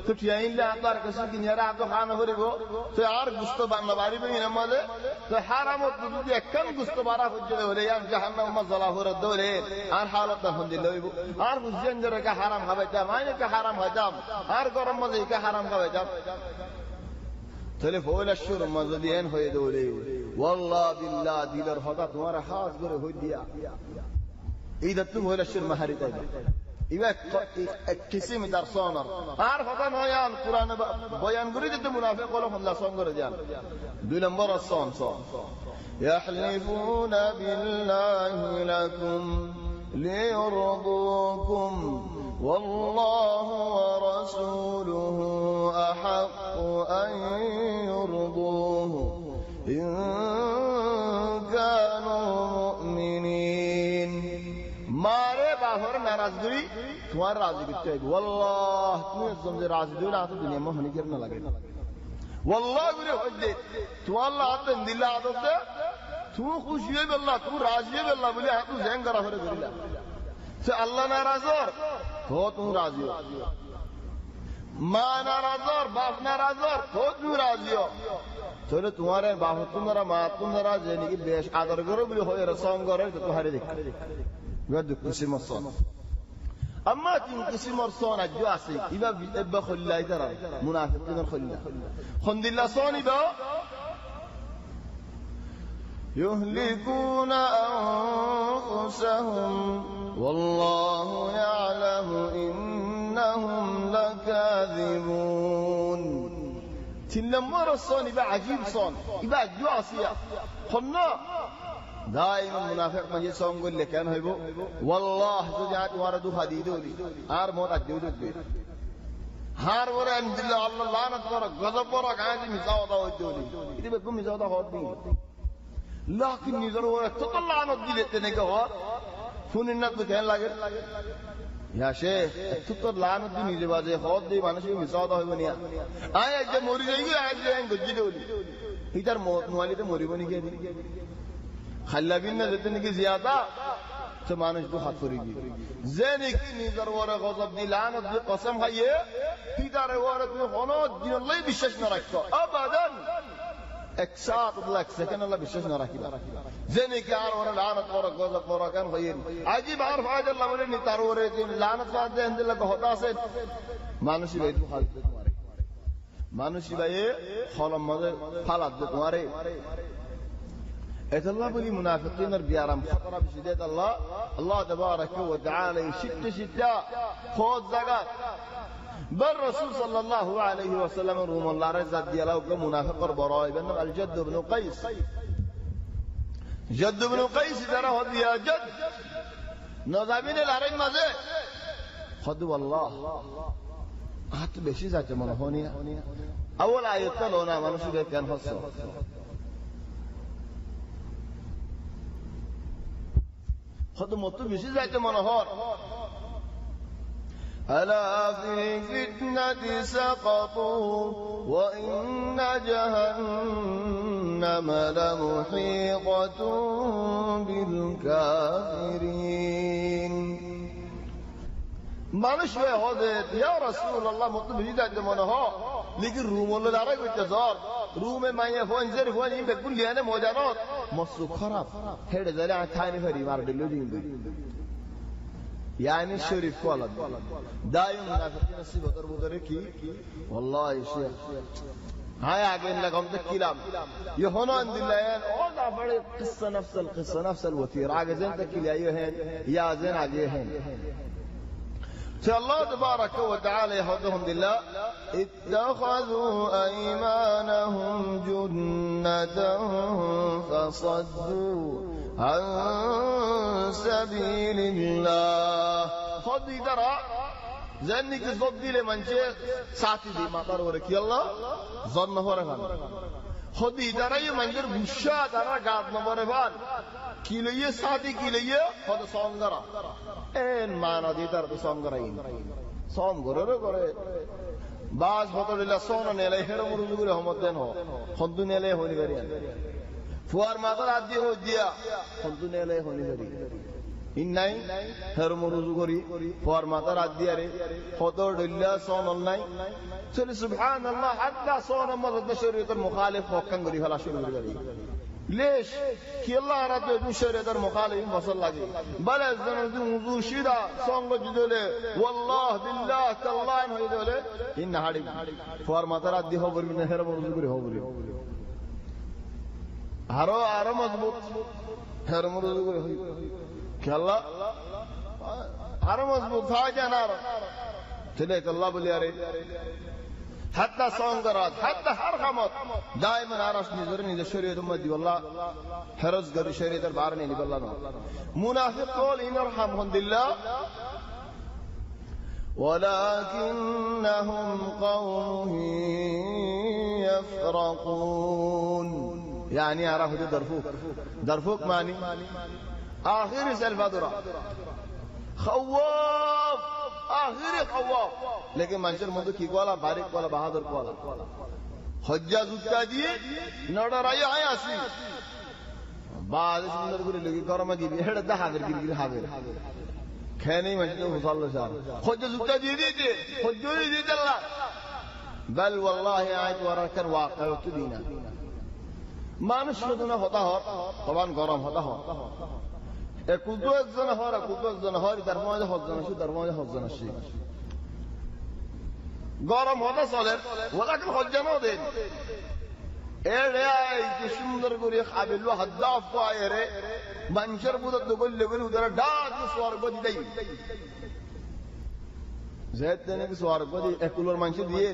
تو ٹیاین لے اندر کسی کی نیرا تو خان ہوریبو تو یار گستو بنباری بھی نمازے تو حرام تو دی کم گستو بارا فجدے ولے یا جہنم مزلا ہورد دورے ہر حالت ہندی لیبو ہر گزندر کا حرام ہوا مانے کا حرام حجام ہر گرم مزے کا حرام ہوا جام تلفون الشر مزدین ہوئے دولے والله بالله دیلر ہوگا تمہارا خاص گرے ہو دیا إذا تم هو الشر مهاري تاجي إذا كسيم درسانر عارف هذا نيان قرآن بيان قريد المنافق ولا هم لا صان قريدان دون مرة صان يحلفون بالله لكم ليرضوكم والله ورسوله أحق أن يرضوه إن كانوا مؤمنين مارے باہر ناراضگی تمہارا راضی کرتے ہیں واللہ تمہیں سمجھے راضی دو نہ تو دنیا میں ہونے کرنا لگے واللہ گرے حج دے تو اللہ آتا ہے دل آتا ہے تو خوشی ہے باللہ تو راضی ہے باللہ بلے تو ذہن کرا فرے گرلا تو اللہ ناراض اور تو تم راضی ہو ماں ناراض اور باپ ناراض اور تو تم راضی ہو تو تمہارے باپ تم نرا ماں تم نرا جنی کی بیش آدر کرو بلے ہوئے رسام کرو تو تمہارے دیکھ يود قسم الصون أما قسم الصون الجواسي يبقى خلا يدرى منافقين الخلا خند الله صون يبقى يهلكون أنفسهم والله يعلم إنهم لكاذبون تلمر الصون يبقى عجيب صون يبقى الجواسي خلنا دائما منافق مجھے سونگ لے کہن ہوئے والله تجات وردو حدیدولی ہر موت اجودو ہر ورا ان دل اللہ لعنت ورا غضب ورا گاندی مزاودا ودولی یہ بے کوم مزاودا ہوت نہیں لیکن نظر ورا تطلع نو دلتے نے کہ اور فون النت کہن لگے یا شیخ تطلع نو دی نیزے بازے ہوت دی مانش مزاودا ہوئی بنیا آیا جے موری جائے آج جائیں گجدولی ادھر موت والی تے موری بنی گئی خلابین نے دیتے نہیں کہ زیادہ تو مانش دو حد فریگی زینی کی نیزر ورہ غضب دی لعنت دی قسم ہے یہ پیدار ورہ تمہیں خونو دین اللہ بشش نہ رکھتا ابدا ایک ساتھ اللہ ایک سیکن اللہ بشش نہ رکھتا زینی کی آر ورہ لعنت ورہ غضب ورہ کن خیر عجیب عارف آج اللہ ورہ نیتار ورہ تین لعنت واد دے اندر لگا ہوتا سے مانوشی بھائی تو خالد دے تمہارے مانوشی بھائی خالم مدر خالد دے تمہارے الله بلي منافقين البيارم خطر بشدة الله تبارك وتعالى شتى خود زكاة بل رسول صلى الله عليه وسلم روم الله رزق دياله كمنافق براء بن الجد بن قيس جد بن قيس ترى هذا يا جد نظامين العرب ماذا خد والله حتى بشي ذات منهونيا أول آية لونا منشور كان فصل خود مطلب بشی زیت منهار ألا في الفتنة سقطوا وإن جهنم لمحيطة بالكافرين মানুষ হয়ে হযরত ইয়া রাসূলুল্লাহ মতো বিদাত মনে হ লেকিন রুম হলো দাঁড়া করতে জর রুমে মাইয়া ফোন জের ফোন ইবে কুলিয়ানে মজানত মসু খারাপ হেডে জালে আথানি ফরি মার দিলু দিন يعني الشريف ولد دايم منافقين الصفة البدر كي والله يا شيخ هاي عقين لكم تكلام يهونا عند الله all that very قصة نفس الوتير عاجزين تكلي أيهن يا زين عجيهن الله تبارك وتعالى يحفظهم بالله اتخذوا أيمانهم جنة فصدوا عن سبيل الله خذي درا زنك صدي لمن شيء ساتي دي ما ترى كي الله ظن هرفان خذي درا يمنجر بوشا درا قاد نبرفان كيليه ساتي كيليه خذ صوم درا ان ما ندي درا صوم درين صوم غره غره باز بطل الله صوم نيله هرم رجول همدن هو خذ نيله هوني غريان فوار ماتا راضي ہو دیا خندنے لے ہونی کری ان نہیں ہر مرزو کری فوار ماتا راضی ارے خطو دلیا سون اللہ چلی سبحان اللہ حتی سون مرد شریعت المخالف حکم کری فلا شروع کری ليش كي الله رد دون شريعة المخالف وصل لجي بل الزمن دون وضوء شيدا سون جدوله والله بالله تالله انه يدوله ان هادي فوار ماتا راضي ہو بر من ہر مرزو کری ہو بری আরো মজবুত হের মুরুদ করে হই খেলা আরো মজবুত হয় জানা চলে আল্লাহ বলি আরে হাত্তা সংগরাত হাত্তা হর খামত দাইমান আরাস নিজের শরীয়ত মধ্যে আল্লাহ হেরজ গরি শরীয়তের বার নেই আল্লাহ মুনাফিক কল ইনরহামহুল্লাহ ولكنهم قوم يفرقون يعني عرفت درفوك معني آخر سلفادورا خواف آخر خواف لیکن منشر مندو کی قوالا بارک قوالا بہادر قوالا حجاز اتا دیئے نوڑا رائے آئے آسی بعد سندر گوری لگی کرما دی بیڑ دا حاضر گیر حاضر کھینے منشر حصال اللہ شاہ حجاز اتا دیئے دیتے حجوری دیتے اللہ بل والله آیت ورکر واقع تو دینا মানুষ নতুন হতা হত তখন গরম হতা হত একুদু একজন হর একুদু একজন হর তার মধ্যে হজন আছে তার মধ্যে হজন আছে গরম হতা চলে ওলাকে হজন দেন এরে এই যে সুন্দর করে খাবিল হাদাফ পায়রে মানুষের বুদ দগল লেগল উদার ডাক স্বর্গ দিই যেতেনে কি স্বর্গ দি একুলর মানুষ দিয়ে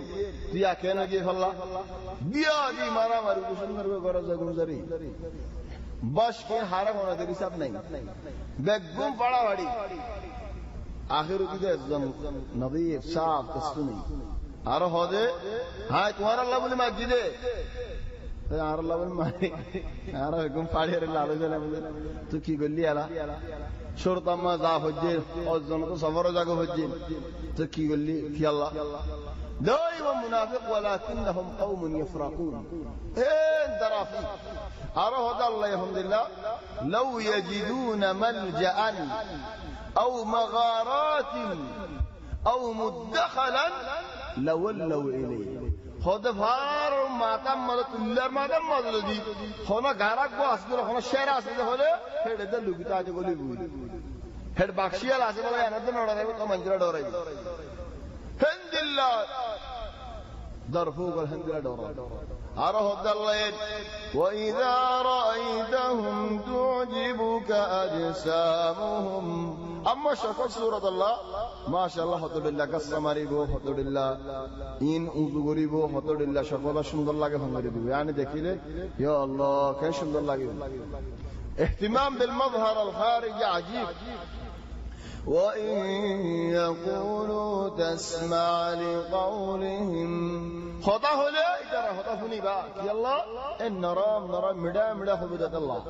দিয়া কেন দিয়ে ফল্লা দিয়া দি মারা মারি সুন্দর করে গরজ গুজারি বস কে হারা কোন দের হিসাব নাই বেগম পড়া বাড়ি আখির কি একজন নবী সাফ তসনি আর হদে হ্যাঁ তোমার আল্লাহ বলে মসজিদে আর আল্লাহ বলে মারি আর বেগম পাড়ি আর লালু জেলা বলে তুই কি গল্লি আলা শরতাম্মা যা হজ্জে অজন তো সফর জাগো হজ্জে তো কি গল্লি কি আল্লাহ دائما منافق ولكنهم قوم يفرقون ان درافي أرهد الله الحمد لله لو يجدون ملجأ أو مغارات أو مدخلا لولوا إليه خود فار ماتم مدد اللر ماتم مدد دي خونا غارق بو أسدر خونا شهر أسدر خونا هيد دل لوگي تاجه گولي بود هيد باکشيال أسدر بلا ياندر نوڑا رهي تو منجرا دورا هند الله ظرفوك الحمد لله دورا أرهد الله وإذا رأيتهم تعجبك أجسامهم أما شكر سورة الله ما شاء الله حضر الله قسماري بو حضر الله إن أنزغري بو حضر الله شكر الله شمد الله كفنغري بو يعني دكيله يا الله كان شمد الله اهتمام بالمظهر الخارجي عجيب وإن يقولوا تسمع لقولهم خطأ هلا إذا هطفني بقى يلا النرام مدا مدا خبدت الله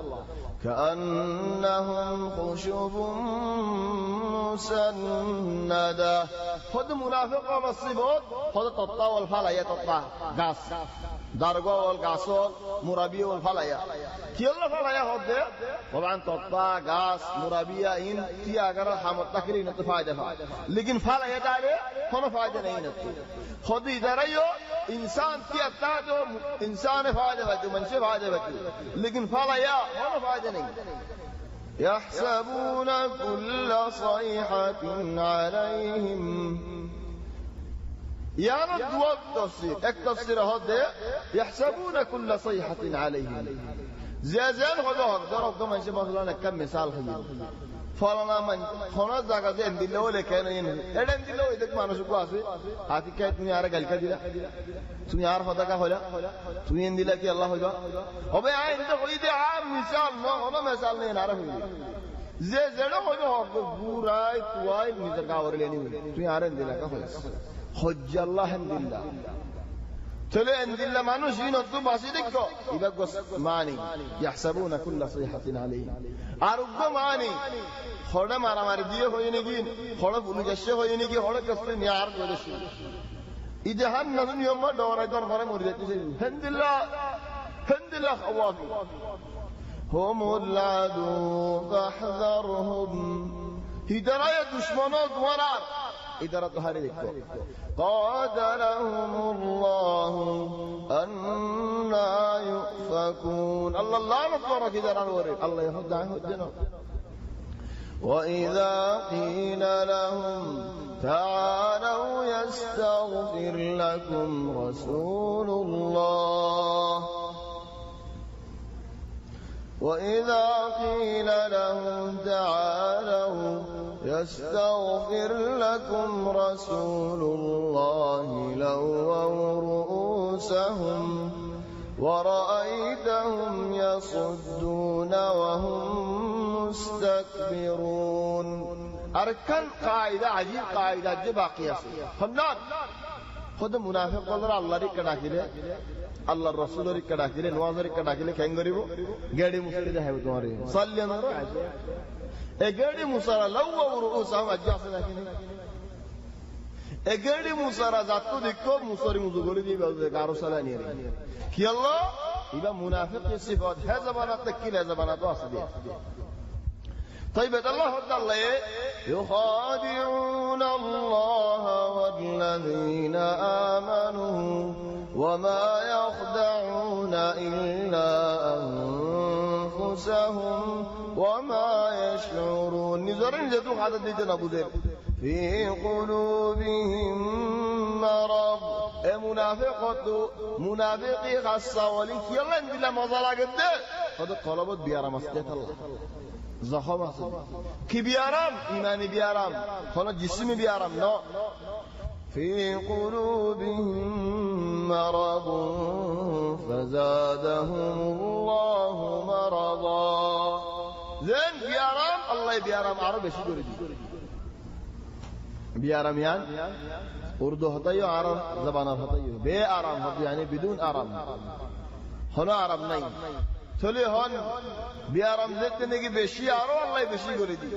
كأنهم خشب مسندة خد منافق والصبوت خد تطا والفلايا تطا غاس دارغو والغاسول مرابي والفلايا كيلا فلايا خد طبعا تطا غاس مرابيا ان تي اگر حمد تكري نت فائدة लेकिन फलाया डाले कोनो फायदा नहीं नती खुद इधर आयो इंसान की अत्ता जो इंसान फायदा है जो मनसे फायदा है लेकिन फलाया कोनो फायदा नहीं يحسبون كل صيحة عليهم يا رب والتفسير التفسير هذا يحسبون كل صيحة عليهم زيزان خذوه ضرب كمان شبه مثلا كم مثال خيال فلانا من خنا زاغا دين ديلو لكن এডেন দিলো এদিক মানুষ কো আছে আতি কে তুমি আর গালকা দিলা তুমি আর ফাদা কা হলা তুমি এন দিলা কি আল্লাহ হইবা হবে আই ইনতে হইতে আ মিসাল ন হলো মিসাল নেই না রহিল যে যেডা হইবে হক বুরাই তুই নিজের গাওর লেনি তুমি আর এন দিলা কা হলা হজ্জ আল্লাহ হামদুলিল্লাহ চলে এন দিলা মানুষ ইনো তো বাসি দেখো ইবা গস মানি يحسبون كل صيحة عليهم আর উগ্র মানি খড়ে মারামারি দিয়ে হই নাকি খড়ে পুলিশ এসে হই নাকি খড়ে কষ্ট নিয়ে আর করেছে ইজাহান নতুন নিয়ম ডরাই দর করে মরে যাচ্ছে হেন্দিল্লাহ খাওয়াবি هم العدو فاحذرهم হিদারায়ে দুশমন দোয়ার ইদারা তো হারে দেখো قادرهم الله أنا يؤفكون الله نصر كذا الله يهدنا وإذا قيل لهم تعالوا يستغفر لكم رسول الله وإذا قيل لهم تعالوا يستغفر لكم رسول الله لووا رؤوسهم ورأيتهم يصدون وهم مستكبرون أركان قاعدة عجيب قاعدة باقية فنان خود منافق والله الله ريك داخله الله الرسول ريك داخله نواز ريك داخله كين غريبو گاڑی مسری ده ہے تمہارے صلی اللہ علیہ وسلم اے گاڑی مسرا لو رؤوسهم اجاس داخله اے گاڑی مسرا ذاتو دیکھو مسری مزو گلی دی گارو سلا نہیں رہی کہ اللہ یہ منافق کی صفات ہے زبانات تکیل ہے زبانات واسطے طيب الله تعالى يخادعون الله والذين آمنوا وما يخدعون إلا أنفسهم وما يشعرون نزرين جدو هذا ديجنا بودر في قلوبهم مرض منافقي خاصة وليك يلا اندلا مظلا قد هذا قلبت بيارا مسجد الله زخم است کی بیارم ایمانی بیارم خود جسمی بیارم نه في قلوبهم مرض فزادهم الله مرضا زين بیارم الله بیارم عربی چی دوری بیارم یان اردو ہوتا ہے عرب زبان ہوتا ہے بے آرام ہوتا یعنی بدون آرام ہونا آرام نہیں چلے ہون بیارم زدنے کی بیشی آرو اللہ بیشی گوری دی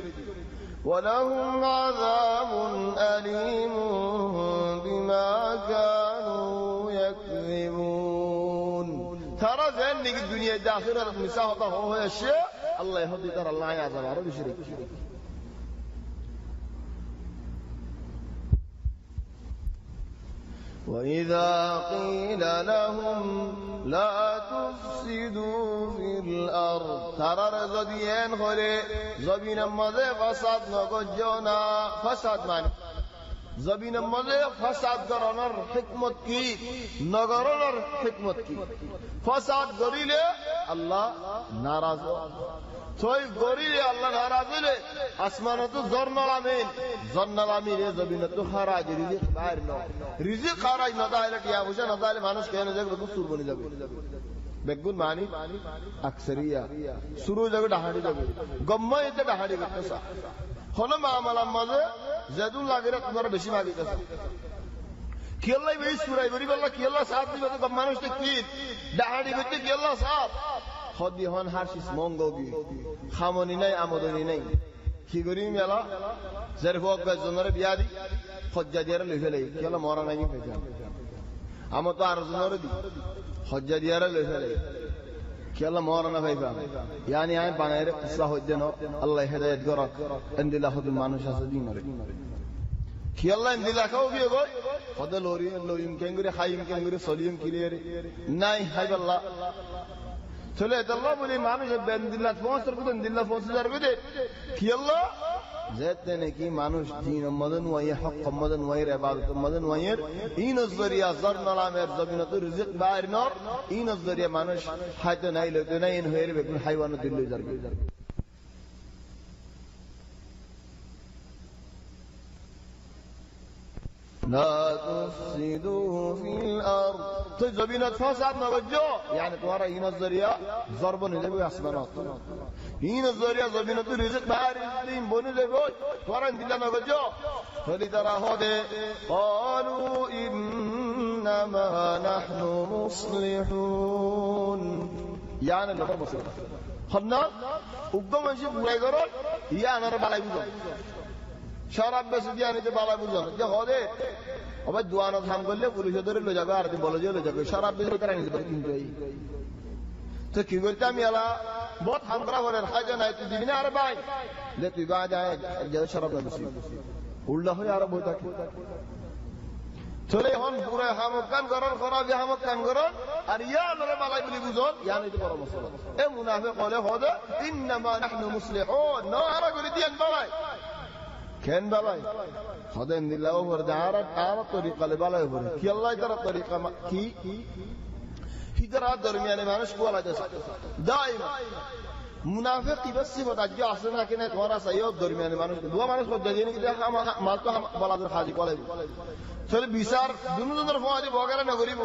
وَلَهُمْ عَذَابٌ أَلِيمٌ بِمَا كَانُوا يَكْذِبُونَ ترى ذهن کی دنیا داخل مسا ہوتا ہو اشیاء اللہ یہودی تر اللہ عذاب آرو بشریک وَإِذَا قِيلَ لَهُمْ لَا تُفْسِدُوا فِي الْأَرْضِ ترى رضيان خوري زبين مزه فساد نگوجونا فساد مان زبين مزه فساد کرانر حکمت کی نگرانر حکمت کی فساد گریله الله ناراض توي گریله الله ناراض ہے আসমানে তো জন্নালামিন জমিনে তো খারাজ রিজিক বাইর ন রিজিক খারাজ না তাহলে কি আবুশা না তাহলে মানুষ কেন দেখবে কুসুর বনে যাবে বেগুন মানি আকসরিয়া শুরু যাবে ডাহাড়ি যাবে গম্মা এতে ডাহাড়ি করতেছা হলো মামলা মাঝে জাদুল লাগিরা তোমার বেশি মাগিতেছে কিল্লাই বেশ সুরাই বরি বললা কিল্লা সাথ দিবে তো মানুষ দেখি ডাহাড়ি বেতে কিল্লা সাথ হদি হন হারশিস মঙ্গগি খামনি নাই আমদনি নাই কি করি মেলা যার হোক গজনরে বিয়া দি হজ্জা দিয়ারে লই ফেলে কিল্লা মরা নাই ফেজা আমো তো আর জনরে দি হজ্জা দিয়ারে লই ফেলে কিল্লা মরা না ভাইবা ইয়ানি আই বানাইরে কিসা হজ্জা ন আল্লাহ হেদায়েত করক এন্দিলা হদু মানুষ আছে দিনরে কিল্লা এন্দিলা খাও গিয়ে গো হদে লরি লইম কেঙ্গুরে খাইম কেঙ্গুরে সলিম কিলেরে নাই হাইবাল্লাহ চলে আল্লাহ বলি মানুষ বেন্দিল্লাহ পৌঁছার কথা দিল্লাহ পৌঁছে যাবে দে কি আল্লাহ যেতে নাকি মানুষ দিন মদন ওয়াই হক মদন ওয়াইর ইবাদত মদন ওয়াইর ইন জরিয়া জরনালামের জমিনত রিজিক বাইর নর ইন জরিয়া মানুষ হাইতে নাই লইতে নাই ইন হইরে বেকুন হাইওয়ান দিল্লি যাবে لا تفسدوا في الأرض تجبين فساد نوجه يعني تورا هنا الزريعة ضرب نلبي أسمانات هنا الزريعة زبينة رزق بحر الدين بني لبي تورا ندلا نوجه فلترى هذا قالوا إنما نحن مصلحون يعني لبر مصلح خلنا وقدم نشوف ورايقرون يعني أنا بالي بيجون শরাব বেশি দিয়ে আনিতে বালা বুঝানো যে হদে আবার দোয়ানো থাম করলে পুলিশে ধরে লো যাবে আর দিন বলে যে লো যাবে শরাব বেশি তারা নিতে পারে কিন্তু এই তো কি করতে আমি এলা বহুত হামরা করে হাজা নাই তুই দিবি না আরে ভাই যে তুই বা যায় যে শরাব বেশি উল্টা হয়ে আরো বই থাকে চলে হন পুরো হামকান করন খরাবি হামকান করন আর ইয়া লরে বালাই বলি বুঝন ইয়া নিতে বড় মশলা এ মুনাফিক বলে হদে ইন্নামা নাহনু মুসলিহুন না আরা করে দিয়েন বালাই كان بالاي هذا من الله ورد عارة طريقة لبالاي ورد كي الله يدرى طريقة كي هدرات درمياني مانش قوالا جسا دائما منافق بس صفت اجي احسنا كنا تمہارا سيوب درمیان مانش دو مانش خود جديني كده هم مالتو هم بلادر حاجي قوالا চলে বিচার দুনুজনের ফওয়াজি বগারা না করিব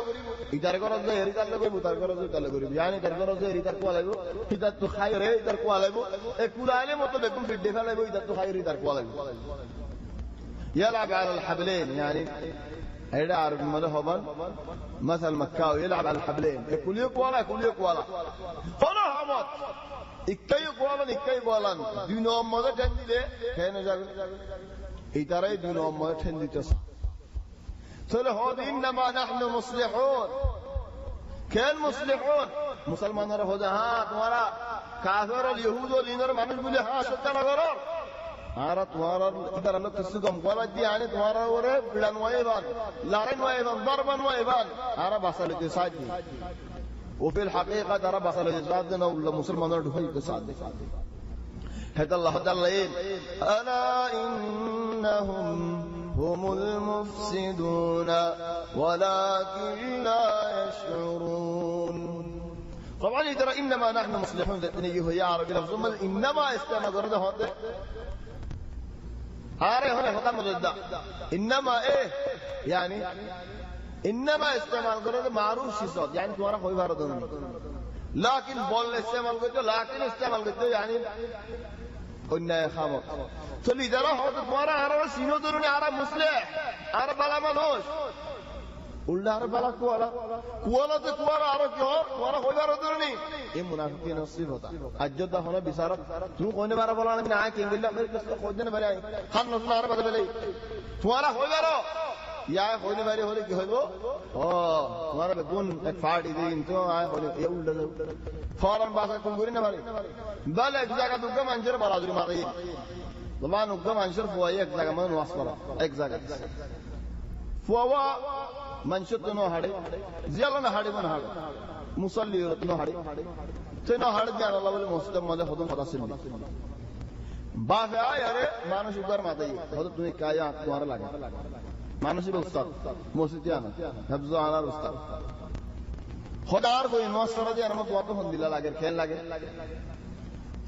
ইতার করজ যে এরিতার লাগবে মুতার করজ যে তালে করিব yani তার করজ যে এরিতার কোয়া লাগবে ইতার তো খায়রে ইতার কোয়া লাগবে এ কুরাইলে মতো বেকুম ফিডে ফেলাইব ইতার তো খায়রে ইতার কোয়া লাগবে يلعب على الحبلين يعني هيدا عرب مده هبن مثل مكاوي يلعب على الحبلين كل يقوالا كل يقوالا هنا همت ikkay قوالا دينو مده ঠেন্দিলে কেন যাবে ইতারাই دينو مده ঠেন্দিতেছে চলে হদ ইন্নামা নাহনু মুসলিহুন কেন মুসলিহুন মুসলমানরা হদে হ্যাঁ তোমারা কাফের আর ইহুদ আর ইনর মানুষ বলে হ্যাঁ সত্য না করো আর তোমারা ইতারা লোক কিছু কম করা দিয়ে আনে তোমারা ওরে বিড়ান ওয়াইবান লারেন ওয়াইবান দরবান ওয়াইবান আর বাসালিতে সাথী وفي الحقيقة ترى بصلة الزادنا ولا مسلمان رفيق السعد هذا الله تعالى ألا إنهم هم المفسدون ولكن لا يشعرون طبعا ترى إنما نحن مصلحون ذاتني يا عربي لفظ إنما استمع قرده هذا هاري هنا ختم ضد إنما إيه يعني إنما استعمال قرده معروف صفات يعني تمہارا کوئی بارد نہیں لكن بول استعمال کرتے لكن استعمال کرتے يعني قلنا يا خامق تلي درا هو تمہارا عرب سينو دروني عرب مصلح عرب بلا منوش قلنا عرب بلا كوالا تكوالا عرب كهور تمہارا کوئی بارد نہیں یہ منافقین الصفات اجد هنا بشارت تو کوئی بارا بولا نہیں آ کہ بالله میرے کس خود نے بھرے خان نسل عرب بدلے تمہارا کوئی بارو یا ہونے والے ہونے کی ہو تمہارا بگون ایک فاڑی دین تو آئے ہونے یہ اولڈا فوراً باسا کن گوری نہ بھاری بل ایک جگہ دگا منشر برادری ماتی زمان دگا منشر فوائی ایک جگہ من واسپرا ایک جگہ فوا منشر تو نو ہڑے زیالہ نہ ہڑے من ہڑے مصلی نو ہڑے تو نو ہڑے جان اللہ والے مسلم مدے خودم خدا سلمی বাফে আয় আরে মানুষ উদার মাথায় হয়তো তুমি কায়া তোমার লাগে মানুষের উস্তাদ মসজিদে আনা হাফজ আনার উস্তাদ খোদার কই নসরা দিয়ে আমার কত ফোন দিলা লাগে খেল লাগে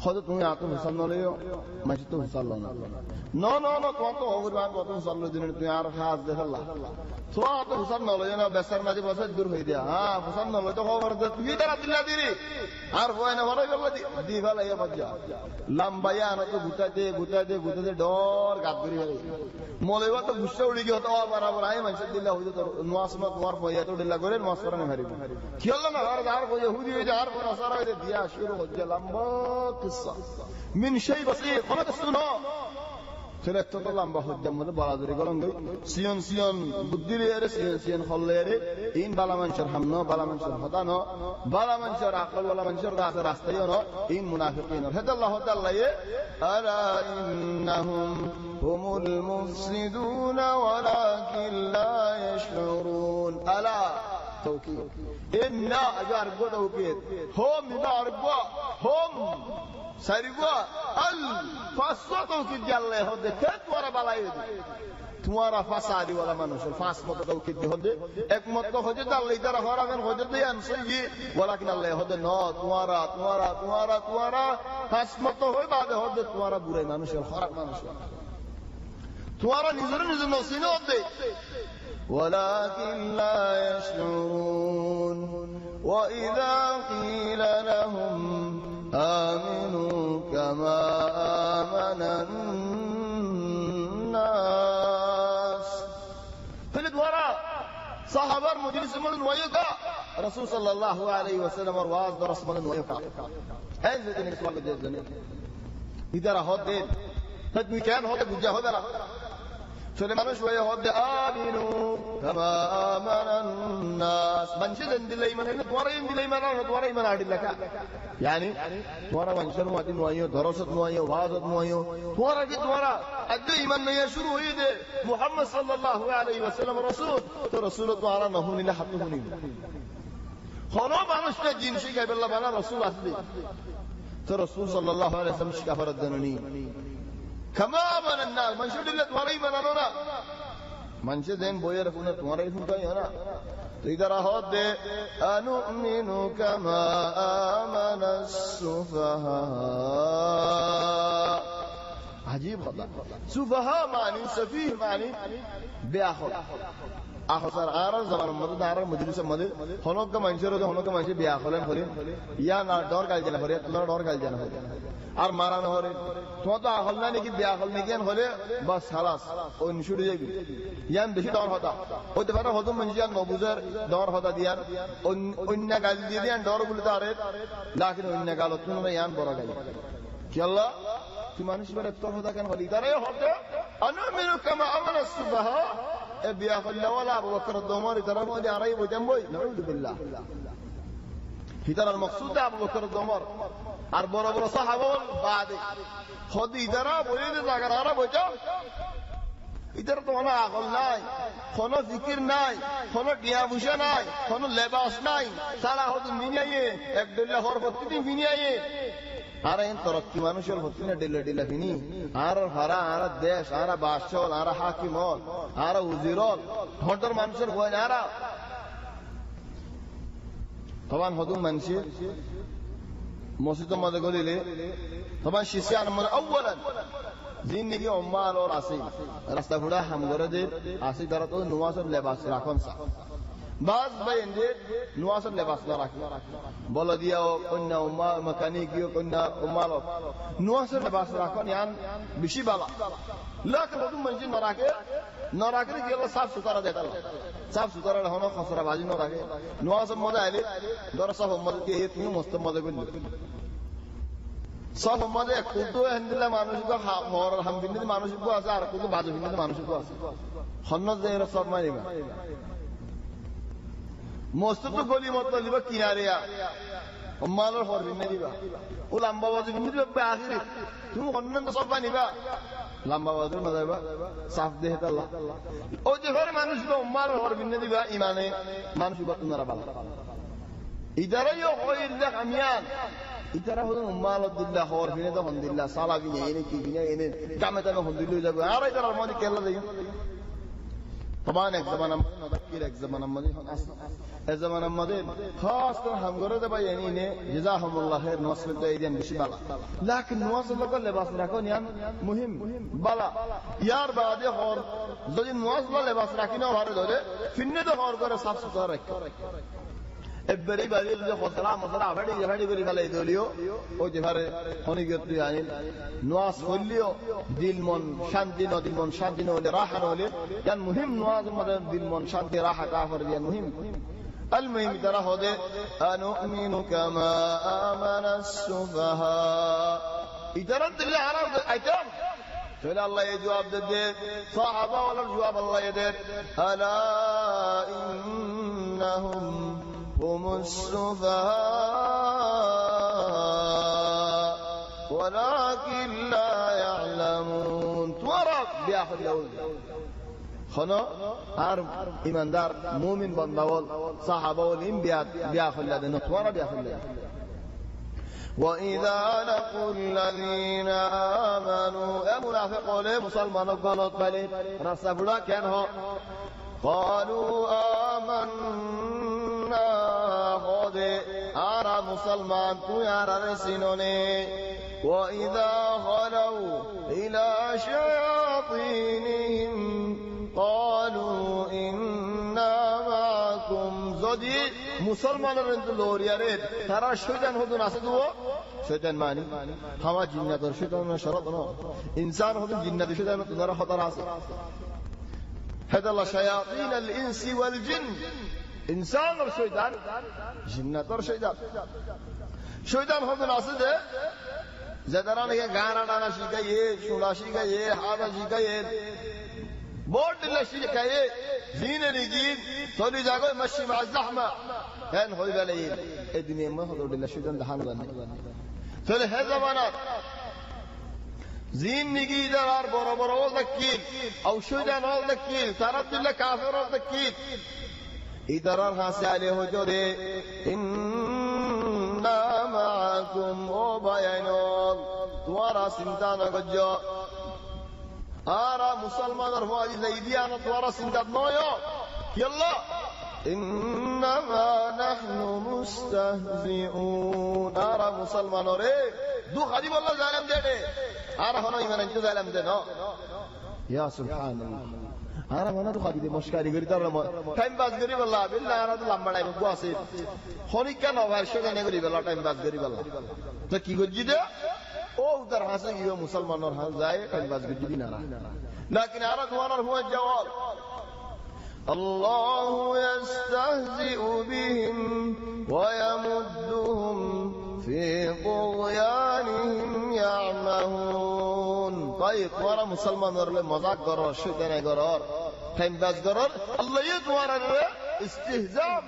خودت তুমি আতো হুসান নলেও মাঝে তো হুসান না তোমার তো অবদান কত হুসান দিন তুমি আর খাস দেখাল্লা তো আতো হুসান নলে না বেসার মাঝে বসে দূর হয়ে দিয়া হ্যাঁ হুসান নলে তো খবর দে তুই তারা দিলা দিলি আর হয় না বড় গেল দি ভালো ইয়া বাজা লম্বায়া না তো গুতাতে ডর গাত করি গেল মলেবা তো গুসা উড়ি গিয়ে তো বরাবর আই মানুষ দিলা হইতো তো নোয়াস মত তোমার পয়য়া তো দিলা করে নোয়াস করে না হারিব কি হলো না আর কই হুদি হয়ে আর কোন সারা হইতে দিয়া শুরু হচ্ছে লম্বা কিসসা মিন শাই বাসীর কোন শুনো ছেলে তো লম্বা হচ্ছে মধ্যে বলাদুরি গলম গই সিয়ন বুদ্ধির এরে সিয়ন হল্লেরে ইন বালা মানুষের হামনো বালা মানুষের হদানো বালা মানুষের আকল বালা মানুষের রাস্তায় ন ইন মুনাফিকিন হেদাল্লাহ তাআলা আলা ইন্নাহুম হুমুল মুফসিদুন ওয়ালাকিন লা ইয়াশউরুন আলা توكيد إن أجارب توكيد هم بارب هم سرقوا الفاسد توكيد جل هذا تطور بلايد تمہارا فساد والا منوش الفاس مت توكيد هذا एक मत तो हो जाता अल्लाह इधर हमारा गन हो जाता है अनसही वलाकिन अल्लाह होता नो तुम्हारा फास मत तो हो बात होता तुम्हारा बुरे मानुष खराब मानुष तुम्हारा निजर नसीनो होते ولكن لا يشعرون وإذا قيل لهم آمنوا كما آمن الناس فلدورا صحابة مجلس من ويقع رسول صلى الله عليه وسلم ورواز درس من ويقع أين زيتين اسمع بجيزني إذا رهود دين فدمي كان هذا بجاه هذا سليمان شوية هود آمنوا كما آمن الناس من شدن دلائي من هنا توارين دلائي من هنا توارين من عدل لك يعني توارا منشر مواتين نوائيو درست نوائيو وعظت نوائيو توارا جد توارا أدعي من يشروا إيده محمد صلى الله عليه وسلم رسول تو رسول توارا نهوني لحطهوني خلو بانشتا جنشي قبل الله بانا رسول أصلي تو رسول صلى الله عليه وسلم شكافر الدنوني كما آمن الناس من شد الله تمہارا ہی منانو نا من شد دین بوئے رکھونا تمہارا ہی سنتا ہی ہونا تو ادھر آہود دے أنؤمن كما آمن السفهاء عجیب خطا سفهاء معنی سفیه معنی بے آخر آخر سر آرار زمان مدد آرار مجلس مدد ہنوک کا منشر ہوتا ہنوک کا منشر بے آخرین خورین یا دور کال جانا خورین تمہارا دور کال جانا خورین আর মারানো হরে তোমার তো আকল না নাকি বেআকল নিজ্ঞান হলে বাস খালাস ও নিশুড়ে যাবি ইয়ান বেশি ডর হতা হতে পারে হতো মঞ্জিয়ান নবুজের ডর হতা দিয়ান অন্য গাল দিয়ে দিয়ান ডর বলতে আরে লাকিন অন্য গাল তুমি ইয়ান বড় গাল কি আল্লাহ তুই মানুষ বড় তোর হতা কেন হলি তারে হতে আনুমিনু কামা আমানা সুবহা এ বেআকল ওয়ালা আবু বকর দমর তারা মধ্যে আরাই বইতাম বই নাউযু বিল্লাহ হিতার মাকসুদ আবু বকর দমর আর বড় বড় সাহাবাল বাদে খোদ ইদারা বলে দে জায়গারা বইতো ইদার তো না আকল নাই কোন জিকির নাই কোন টিয়া বুশা নাই কোন লেবাস নাই সারা হদ মিনিয়ে এক দল্লা হর প্রতিদিন মিনিয়ে আর এন তরক্কি মানুষের হতিনা ডিলা ফিনি আর হারা আর দেশ আর বাদশাহ আর হাকিমল আর উজিরল হদর মানুষের কই না আর طبعا هدوم منشي موسيقى ماذا قولي لي طبعا شيسيان من اولا زين نجي عمال اور عصيب راستا فدا هم ورده عصيب درتو نواسب لباس راكون سا بعض بيندे نواسب لباس راكي بولا ديا كنا عمال ميكانيكيو كنا عمال نواسب لباس راكون يعني بشي بالا لكن هدوم منشي نراكي কি আল্লাহ সাফ সুতরা দেতা সাফ সুতরা হনো খসরা বাজি নরাকে নওয়াজব মজা আইলে দর সাফ মজা কি তুমি মস্ত মজা করলি সব মজা কুতো হিন্দুলা মানুষকে হর হামবিন্দি মানুষকে আছে আর কুতো বাজু বিন্দি মানুষকে আছে হন্ন যে সব মানিবা মস্ত তো গলি মত লিবা কিনারিয়া মালর হর বিন্দি দিবা ও লম্বা বাজু বিন্দি দিবা আখিরি তুমি অন্য সব মানিবা লম্বা বাজু না যাইবা সাফ দেহত আল্লাহ ও যে ঘরে মানুষ তো উম্মার হর বিন্নে দিবা ইমানে মানুষ বাত না রাবা ইদারাইও কইল্লা কামিয়ান ইদারা হলো উম্মাল দিল্লাহ হর বিন্নে তো হন্দিল্লাহ সালা বিনে এনে কি বিনে এনে জামে জামে হন্দিল্লাহ যাবে আর ইদারার মধ্যে কেলা দেই طبعا এক زمان نذكر এক زمان مدي এক زمان مدي خاص هم غرض بيانين جزاهم الله خير نوصل دايدين بشي بالا لكن نوصل لك لباس راكون يعني مهم بالا यार بعد और যদি نوصل لباس راكينه وهر دوله ফিন্নে তো হর করে সাফ সুতরা রাখ এবারে বাড়ি যে খসরা মসরা ভাড়ি করে ফেলে দলিও ওই যে ঘরে অনিগত আইন নওয়াজ হলিও দিল মন শান্তি ন দিল মন শান্তি ন হলে রাহা হলে কারণ মুহিম নওয়াজ মধ্যে দিল মন শান্তি রাহা কাফর দিয়ে মুহিম المهم ترى هذا أنؤمن كما آمن السفهاء إدارة اللي عرف أيتام فلا الله يجواب ده صحابة ولا جواب الله يدير ألا إنهم هم السفهاء ولكن لا يعلمون تورق بياخذ لول خنا عرب إيماندار مؤمن بندوال صحابة والإم بياخذ لدينا تورق بياخذ لدينا وإذا لقوا الذين آمنوا يا منافقون مسلمان قالوا بلي رسبنا كانوا قالوا آمنا خذ أرى مسلمان يرى رسلوني وإذا خلوا إلى شياطينهم قالوا إنا معكم زدي مسلمان رنت لوريارد ترى شيطان هذون أسدوا شيطان ماني هما جنات الشيطان شرطنا إنسان هذون جنات الشيطان ترى خطر عاصي هذا الله شياطين الإنس والجن إنسان والشيطان جنات والشيطان شيطان هذون أسده زدران ये गाना डाना सीखा ये सुना सीखा ये हादा सीखा ये बोर्ड दिल्ला सीखा ये जीने निजीन थोड़ी जागो मशी में ज़हमा هن هوي بالي الدنيا ما هذول दिल्ला شيطان دهان بني थोड़े है ज़माना زين نيجي دار برا أول ذكيل أو شيطان أول ذكيل ترى दिल्ला كافر أول ذكيل إدرار هاسالي هو جودي إنا معكم وبينون توارا سنتانا قجا آرا مسلمان رفاجي زيديانا توارا سنتات نويو يلا إنما نحن مستهزئون آرا مسلمان ري دو خديب الله ظالم دي آرا هنا إيمان انتو ظالم دي نو يا سبحان الله أنا ما ندخل بدي مشكلة غير ترى ما تايم باز غريب الله بالله أنا تو لامبا لاي بقواسي خوني كان أوفر شو كان غريب الله تايم باز غريب الله تكي غجيده أو در حاسة كيو مسلمان اور حال زاي تايم باز غجيدي نارا لكن أنا كمان هو الجواب الله يستهزئ بهم ويمدهم في طغيانهم يعمهون طيب ورا مسلمان ورله مذاق قرار شيطان قرار تايم باز قرار الله يدوار استهزاء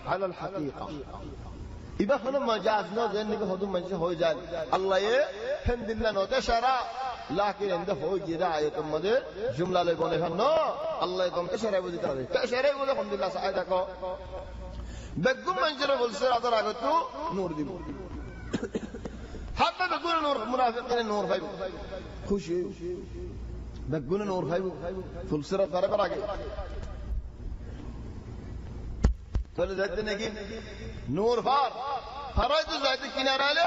على الحقيقة إذا هنا مجازنا ذنك هدوم مجاز هو جال الله يحمد الله نتشرع لكن عنده هو جدا آية مده جملة لقونه هنا الله يقوم تشرع بدي ترى تشرع بدي الحمد لله سعيدك بقوم منجر بولسر هذا راقته نور دي حتى بقول نور منافقين نور فايب خوشي بقول نور فايب فلسرة فرق راقي تقول ذات نجي نور فار فرائض ذات كنار على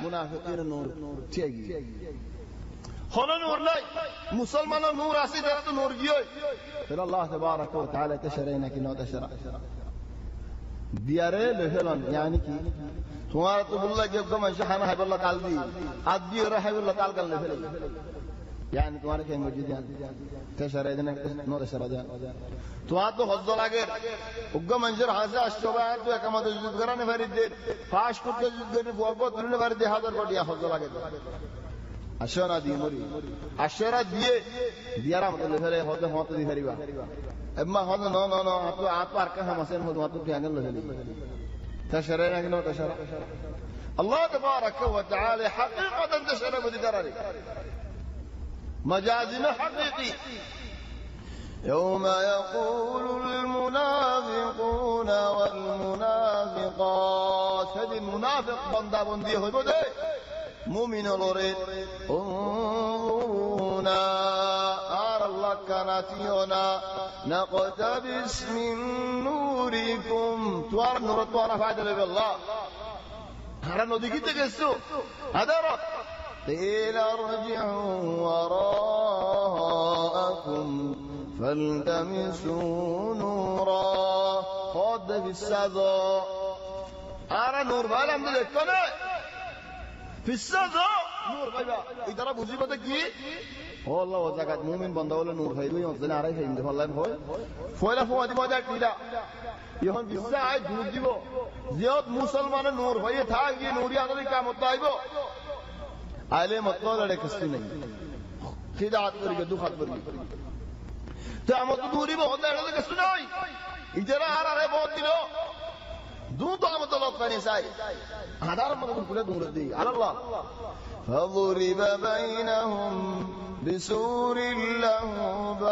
منافقين نور تيجي خلا نور لا مسلمان نور أسيد هذا نور جيوي فلا الله تبارك وتعالى تشرينا كنا تشرع دياره لهلان يعني كي तुम्हारा तो बुल्ला जब कम शहाना है बल्ला काल दी आदि रहा है बल्ला काल करने फिर यानी तुम्हारे क्या मौजूद है तशरे देने नो तशरा जान तुम्हारा तो हज़ लागे उग्गा मंजर हाज़ा अश्तोबा है तो एक मत जुद कराने फिर दे फाश कुछ जुद करने बुआबो तुरने फिर दे हाज़र को दिया हज़ लागे अशरा दी मुरी अशरा दिए दियारा मतलब फिर हज़ होते दी फिर बा अम्मा हज़ नो आप पार का हम असेन हो तो क्या कर लो تشرينا كنا تشرع الله تبارك وتعالى حقيقة تشرع بدي دراري مجازنا حقيقي يوم يقول المنافقون والمنافقات هذه المنافق بندا بندي هو بدي مؤمن لوريد انظرونا أرى الله كانت يونا نقتبس من نوركم توار نور توار فايدة بالله هذا نودي كيسو هذا رأ قيل ارجعوا وراءكم فالتمسوا نورا خد في السماء أرى نور بالام دلكنا في السماء نور غيبا إذا مصيبة كي والله وزكاة مؤمن بنداول نور خيرو يوم زنا عارف يوم دفع الله يمحو فولا فوادي ما جاك تيلا يهون بيسا دور ديبو زياد مسلمان نور خير ثاق ये नूरी आदमी क्या मुत्ताइबो आले मतलब लड़े किसी नहीं खिदात करेगा दुखात करेगा तो हम तो दूरी बहुत लड़े किसी नहीं इधर आ रहा है बहुत दिनों दूर तो हम तो लोग करने साइ आधार मतलब पूरे दूर दी अल्लाह فضرب بينهم بسور له باب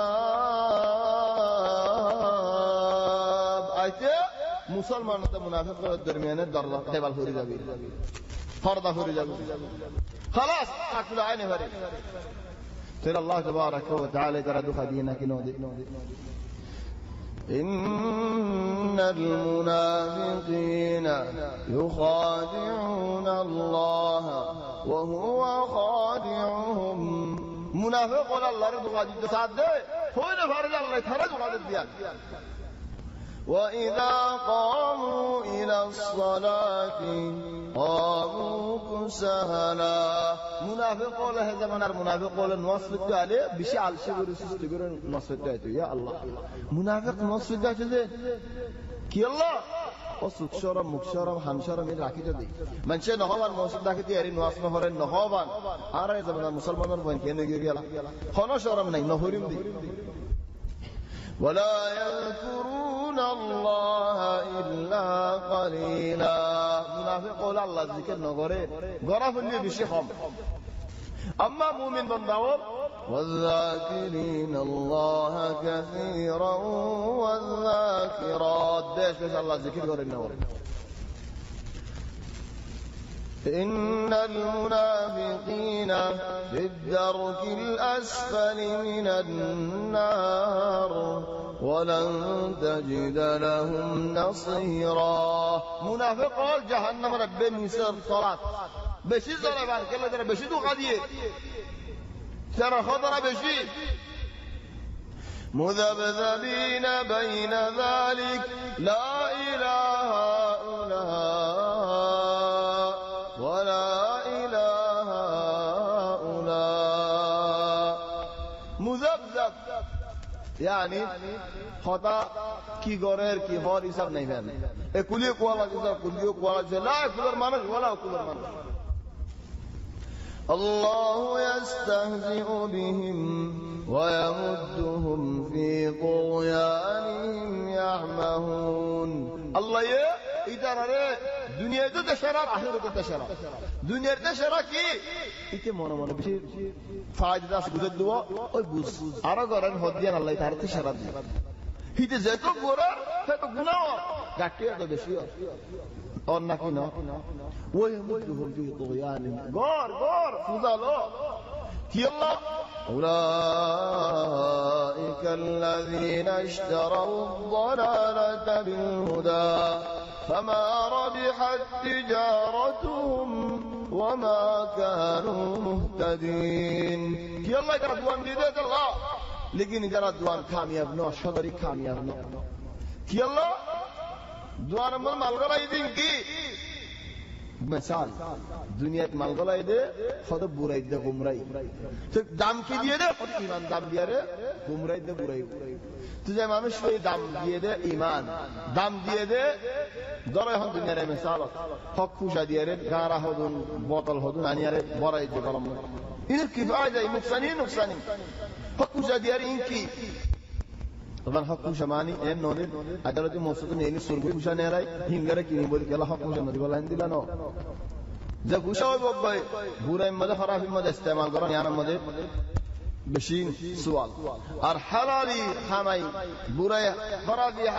آيته مسلمان तो मुनाफिक के दरमियान दर्रा टेबल हो जाबी पर्दा हो जाबी خلاص اكل عيني فري ترى الله تبارك وتعالى ترى دخ دينا كنودي إن المنافقين يخادعون الله وهو خادعهم منافق ولا الله رضو خادع تصاد فوين فارج الله ترى خادع ديان وإذا قاموا إلى الصلاة قاموا كسهلا منافق ولا هذا من المنافق ولا نوصف عليه بشعل شبر سستجر نوصف يا الله منافق نوصف ده كي الله وصف شرم مكشرم حنشرم من راكيته دي من شيء نهوان نوصف ده كتير نوصف هورن نهوان أرى إذا من المسلمان وين كأنه يجي الله خنا شرم نين نهورم دي ولا يذكرون الله إلا قليلا منافق ولا الله ذكر نغري غرف اللي بشيخهم أما مؤمن بندور والذاكرين الله كثيرا والذاكرات ديش بس الله ذكر غير النور إن المنافقين في الدرك الأسفل من النار ولن تجد لهم نصيرا منافق قال جهنم رب ميسر صلاة بشي صلاة بعد كلا ترى بشي دو قديه ترى خطر بشي مذبذبين بين ذلك لا إله هؤلاء ولا إله هؤلاء مذبذب يعني خطأ کی گورر کی ہور یہ سب نہیں ہے کلیو کولا جیسا کلیو کولا جیسا لا کلر مانش ولا کلر مانش الله يستهزئ بهم ويمدهم في طغيانهم يعمهون الله يا إدارة دنيا ده تشرار آخرة ده تشرار دنيا ده تشرار كي إتى مانا بشير فايدة داس قدر دوا أي بوس أرا قرن هديان الله تعالى تشرار هيدا زيتو قرر هيدا قناع قاكير ده بشير और ना कि ना वो يمدهم في طغيانهم غار فضلوا كي الله أولئك الذين اشتروا الضلالة بالهدى فما ربحت تجارتهم وما كانوا مهتدين كي الله يقرأ دوان بيدات الله लेकिन जरा दुआन कामयाब न शदरी कामयाब न कि अल्लाह दुआन मन मालगला इदिन की मिसाल दुनिया में मालगला इदे खुद बुराई दे गुमराई तो दाम की दिए दे खुद ईमान दाम दिए दे गुमराई दे बुराई तुझे मानुष को दाम दिए दे ईमान दाम दिए दे दरे हम दुनिया रे मिसाल हक खुशा दिए दे गारा होदुन बोतल होदुन आनियारे बुराई दे कलम इधर की फायदा नुकसानी حكوشة ديار إنكي طبعا حكوشة ماني إن نوني أدلتي موسيقى نيني سرقو كوشة نيراي هنگره كيني بودي كلا حكوشة ندي ولا هندي لانو جا كوشة ويبقى بورا إمده خراف إمده استعمال قران يانا مده بشين سوال ار حلالي حماي بورا خرافي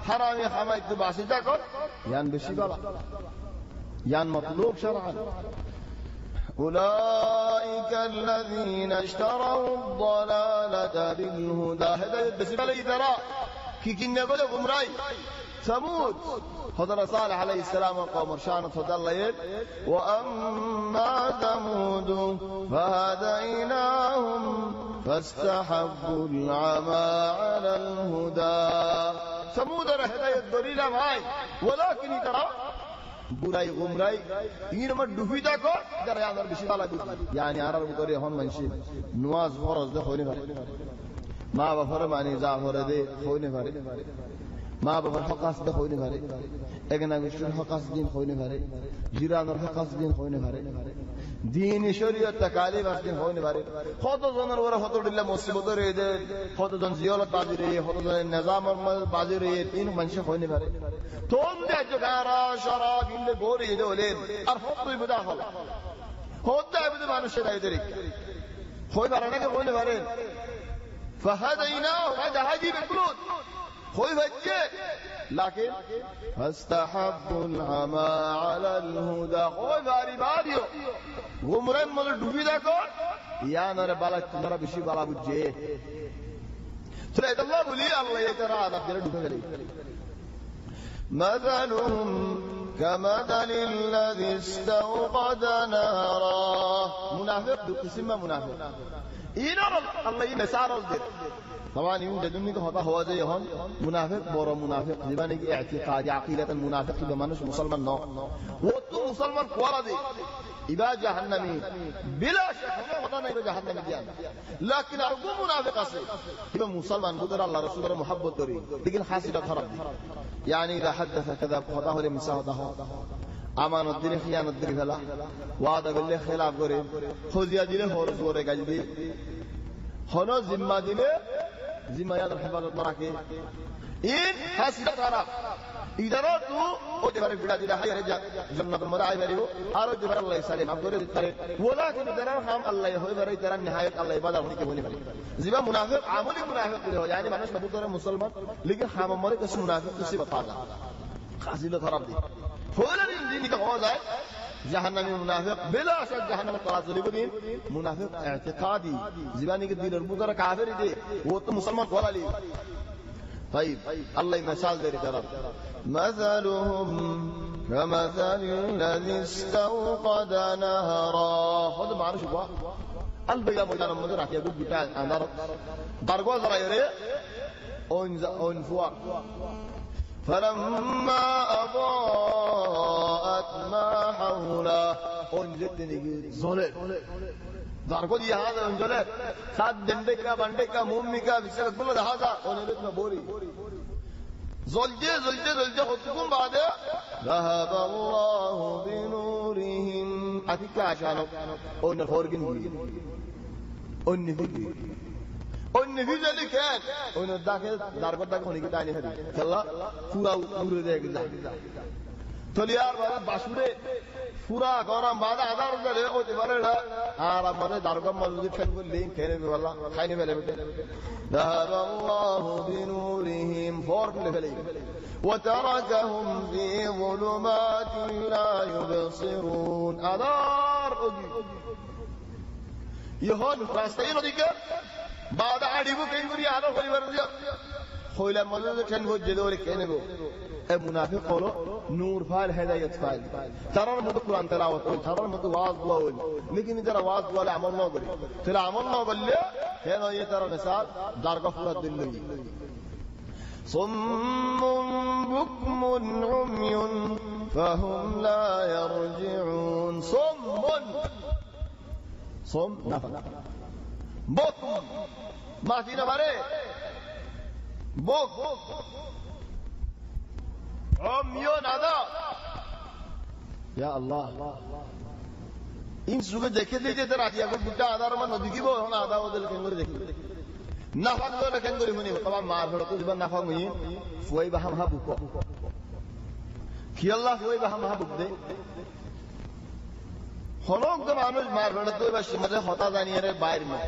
حرامي حماي تباسي تاكل يان بشي بلا يان مطلوب شرعا أولئك الذين اشتروا الضلالة بالهدى هذا بسم الله ترى كي كنا يقول غمراي ثمود حضر صالح عليه السلام وقوم رشان فضل وأما ثمود فهديناهم فاستحبوا العمى على الهدى ثمود هداية الدليل معي ولكن ترى বুড়াই গুমরাই ইর মত ডুবিটা কর যারা আমার বেশি ভালো বুঝি yani আরার ভিতরে হন মানসি নামাজ ফরজ দে হইনি পারে মা বাবার মানে যা হরে দে হইনি পারে মা বাবার হকাস দে হইনি পারে এগনা বিষ্ণুর হকাস দিন হইনি পারে জিরানোর হকাস দিন হইনি পারে দিন শরীয়ত তাকালিম আসদিন হইনি পারে কত জনের ওরা কত দিলা মুসিবত রে দে কত জন জিয়ারত বাজি রে কত জন নিজাম বাজি রে তিন মানুষ হইনি পারে তোম দে জগারা শরা গিলে গরি দোলেন আর হতই বুদা হল হতই বুদা মানুষের আইদের হই পারে না হইনি পারে فهديناه هذا هدي بكلود خوي بجي لكن فاستحبوا العمى على الهدى خوي باري باريو غمرين مل ڈوبی دا کون یا نر بالا تمہارا بشی بالا بجے ترى الله بولي الله يترى هذا دل ڈوبے گلی مثلهم كمثل الذي استوقد نارا منافق دو قسم منافق ইনার আল্লাহ এই মেসার দে طبعا يوم دنيا هذا هو زي هون منافق بورا منافق زبانه کی اعتقاد عقیدت المنافق بمانش مسلمان نو وہ تو مسلمان کوارا دے ইবা জাহান্নামী বিলা শক কথা নাই জাহান্নামী দিয়ান لكن ارجو منافق আছে ইবা মুসলমান বুদর আল্লাহ রাসূলের محبت করি लेकिन হাসিটা খারাপ يعني اذا حدث كذا خدا হলে মিছা কথা আমানত দিলে খিয়ানত দিলে ফেলা ওয়াদা বিল্লাহ খিলাফ করে খুজিয়া দিলে হরজ করে গাল দি হনো জিম্মা দিলে জিম্মায়াত হেফাজত রাখে ইন হাসিটা খারাপ ইদারো তু ওতে পারে বিড়া দিলে হায়ারে জান্নাতুল মাদাই পারিবো আর ওতে পারে আল্লাহ সালেম করে দিতে ওলা কিন্তু তারা হাম আল্লাহ হই পারে তারা নিহায়াত আল্লাহ ইবাদত হইতে বলি পারে জিবা মুনাফিক আমলি মুনাফিক করে হয় يعني মানুষ বহুত ধরে মুসলমান लेकिन হাম মরে কিছু মুনাফিক কিছু বাতা হাসিটা খারাপ দি فولا دين का हो जाए जहन्नमी मुनाफिक बिला शक जहन्नम तला जलीबुद्दीन मुनाफिक इत्तिकादी ज़बानी के दिल और मुदर काफिर दे वो तो मुसलमान वाला ली طيب الله مثال दे तरफ مثلهم كمثل الذي استوقد نهرا هذا معروف هو البيا مدار مدار راكي ابو بيتا اندار درغو زرا يري اون فوار فلما أضاءت ما حوله أنجتني زلل داركو دي هذا أنجلت سات دندكا بندكا موميكا بسرعة كل هذا أنجلتنا بوري زلجة خطكم بعد ذهب الله بنورهم أتيكا عشانك أن فورجن النفيذ اللي كان انه داخل ضربه داخل هوني كده नहीं है चला पूरा पूरे देख जा तो यार बाबा बासुरे पूरा गौरम बादा आधार दे होते बारे আর আমাদের দারগম মসজিদ ফেল করে লিং খেলে বলা খাইনি ফেলে ذهب الله بنورهم فورك لفلي وتركهم في ظلمات لا يبصرون আধার يهون راستين ওদিকে بعد عاديبو كين غري আলো পরিবার দিয়া হইলা মজুদ ঠেন ভোজে দরে কেনে গো এ মুনাফিক হলো নূর ফাল হেদায়েত ফাল তারার মত কুরআন তেলাওয়াত করে তারার মত ওয়াজ বলে लेकिन যারা ওয়াজ বলে আমল না করে তাহলে আমল না বললে কেন এই তারা মিসাল দারগা পুরা দিল লই صم بكم عمي فهم لا يرجعون صم نفق بكم ما فينا بره بك عميون هذا يا الله इन सुबह देखे लीजिए तो रात को बुढ़ा आधार में नदी की वो होना आधा वो दिल केंगुरी देखी नाफाक जो केंगुरी मुनी तमाम मार भर कुछ बन नाफाक मुनी फुआई बहाम हा बुको कि अल्लाह फुआई बहाम हा बुक दे हलों तो मानुष मार भर तो बस मजे होता जानी है बाहर में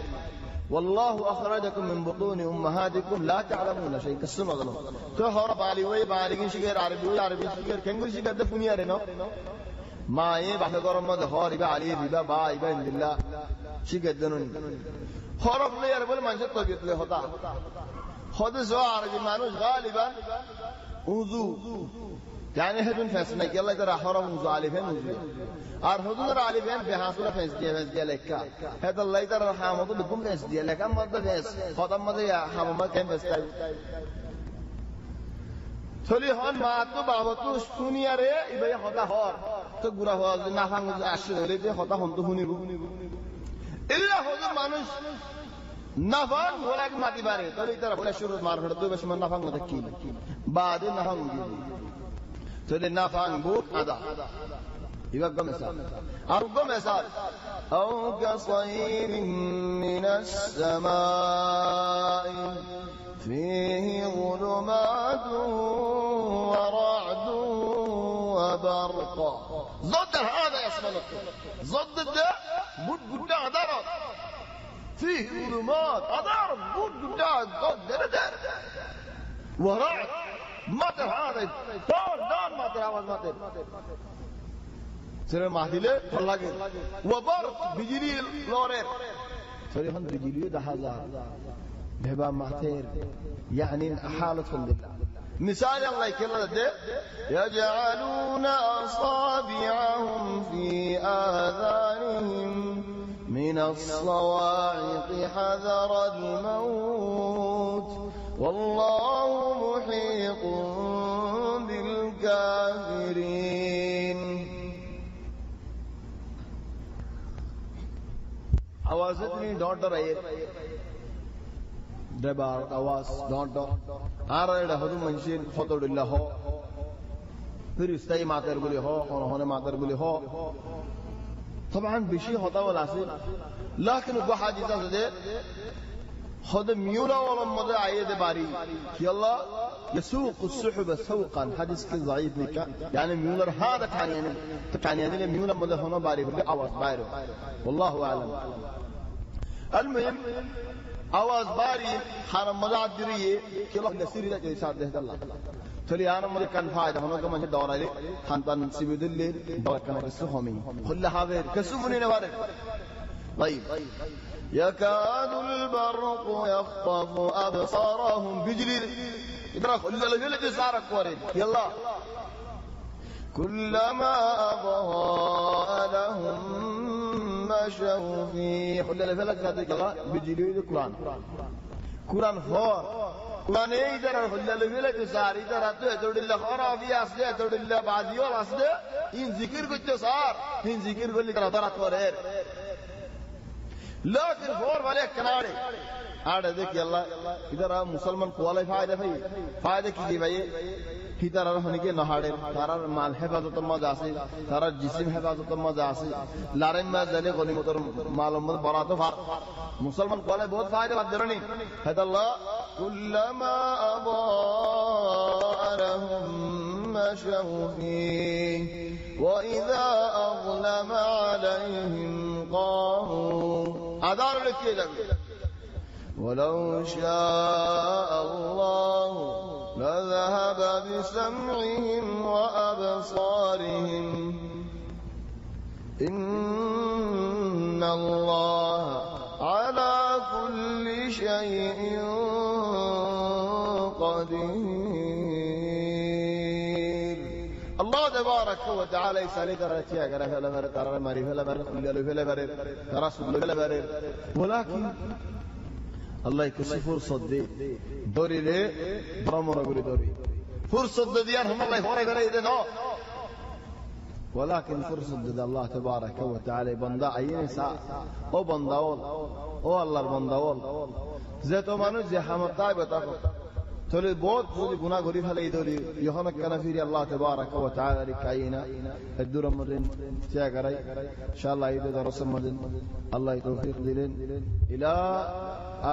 والله أخرجكم من بطون أمهاتكم لا تعلمون شيء كسم الله تو هورا بالي وي بالي شيء عربي شيء كنغري شيء ده فنيا رنو ما يبحث قرم ماذا خاربة عليه ربا با إبا إن الله شي قدنون خرف لي يربل منشد طبيعت له خطا خد سوار جمانوش غالبا وضو يعني هدون فاسنا يلا إذا حرم وضو عليه فين وضو আর হুজুর আলিবেন বেহাসুরা ফেস দিয়ে লেখা হেদ আল্লাহ তার হামদ বিকুম ফেস দিয়ে লেখা মধ্যে ফেস খতম মধ্যে হামমা কেন ফেস তাই চলি হন মা তো বাবা তো শুনিয়ারে ইবে হতা হর তো গুরা হওয়া না হাং আসে ধরে যে হতা হন তো শুনিব ইল্লা হুজুর মানুষ নাফান বলা কি মাটি বারে তলি তার বলে শুরু মার হড় তো বেশ নাফান মধ্যে কি বাদে নাফান দিয়ে চলি নাফান বুক আদা يبقى مثال أرجو مثال أو كصيب من السماء فيه ظلمات ورعد وبرق ضد هذا يشمل ضد ده بود أدارك فيه ظلمات أدارك بود ضد ورعد مطر هذا دار مطر هذا مطر سر ماهديله فلاقي وبر بيجري لورير سر هن بيجري ده هزار بهبا ماتير يعني حالة لله مثال الله يكرر ده يجعلون أصابعهم في آذانهم من الصواعق حذر الموت والله محيط بالكافرين आवाज़ इतनी डॉट रही है डबार आवाज़ डॉट आ रहा है हदुम मंशीन फ़तोड़िल्ला हो फिर इस्ताई मातर गुली हो होने मातर गुली हो طبعا بشيء होता वाला से लेकिन वो हाजिता से خد ميولا ولا مضى عيد باري يلا يسوق السحب سوقا حديث كل ضعيف نكا يعني ميولا هذا تعني يعني ميولا مضى هنا باري بدي آواز بارو والله أعلم المهم آواز باري حرم مضى عدريه كلا نسير ذا جيسار ده الله تلي أنا مضى كان فايدة هنا كمان دور عليه خانتان سبيد الليل دور كان كسوهمي كل هذا كسوفني نوارد طيب يكاد البرق يخطف أبصارهم بجلي إدراك إلا لجلد سارك ورد يلا كلما أضاء لهم مشوا فيه إلا لفلك ذلك الله بجلي القرآن قرآن فور قرآن إذا إلا لفلك سار إذا رأتوا يتود الله خارا في أصله يتود الله بعدي والأصله إن ذكر كنت سار إن ذكر كل ترى ورد لكن فور वाले किनारे आड़े देखिए अल्लाह इधर आ मुसलमान कुआले फायदे कीजिए भाई इधर आ होने के नहाड़े तारा माल हिफाजत मजा आसे तारा जिस्म हिफाजत मजा आसे लारे में जले गनीमत और मालूमात बरातो फार मुसलमान कुआले बहुत फायदे बात दरनी है अल्लाह कुल्लमा अضاء لهم مشوا فيه وإذا أظلم عليهم قاموا आधार लिखिए जाए ولو شاء الله لذهب بسمعهم وأبصارهم إن الله على كل شيء قدير الله تبارك وتعالى يسالك رتيا غير فلا بر ترى ماري فلا بر كل فلا بر ترى سبل فلا بر ولكن الله يكشف فرصه دي دوري له برامور غري دوري فرصه دي هم الله هوري غري ده نو ولكن فرصه دي الله تبارك وتعالى بندا عين سا او بنداول او الله بنداول ذات মানুষ যে হামতাই বতাকো تولي بود خودي गुनाह غري فلا يدوري يهونك كان في الله تبارك وتعالى لكاينا الدور مرين تيا غراي ان شاء الله يد درس مدن الله يتوفيق دلين الى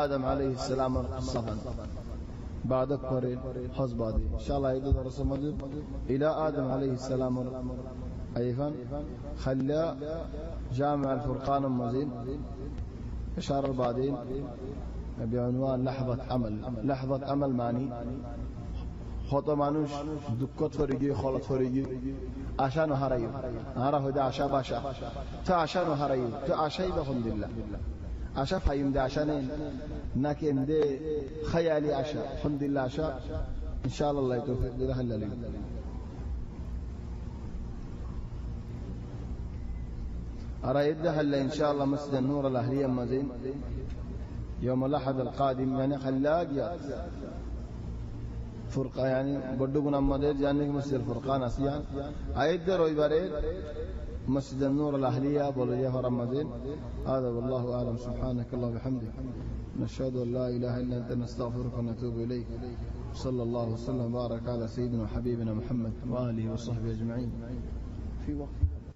ادم عليه السلام الصفن بعد قرين حزبادي ان شاء الله يد درس مدن الى ادم عليه السلام ايضا خلى جامع الفرقان المزين اشار بعدين بعنوان لحظة أمل معني কত মানুষ দুঃখ ছড়ি গিয়ে খলত ছড়ি গিয়ে আশা ন হারাইও হারা হইতে আশা বাসা তো আশা ন হারাইও তো আশাই আলহামদুলিল্লাহ আশা ফাইম দে আশা নেন নাকি এমদে খায়ালি আশা আলহামদুলিল্লাহ আশা ইনশাআল্লাহ তৌফিক দিলে হাল্লালি أرأيت هلا إن شاء الله مسجد النور الأهلية مزين يوم الأحد القادم يعني خلاقيات فرقة يعني بدونا مدير يعني مسجد الفرقان أسيان أيد روي بريد مسجد النور الأهلية بوليه رمضان هذا والله أعلم سبحانك الله وبحمدك نشهد أن لا إله إلا أنت نستغفرك ونتوب إليك صلى الله وسلم وبارك على سيدنا وحبيبنا محمد وآله وصحبه أجمعين في وقت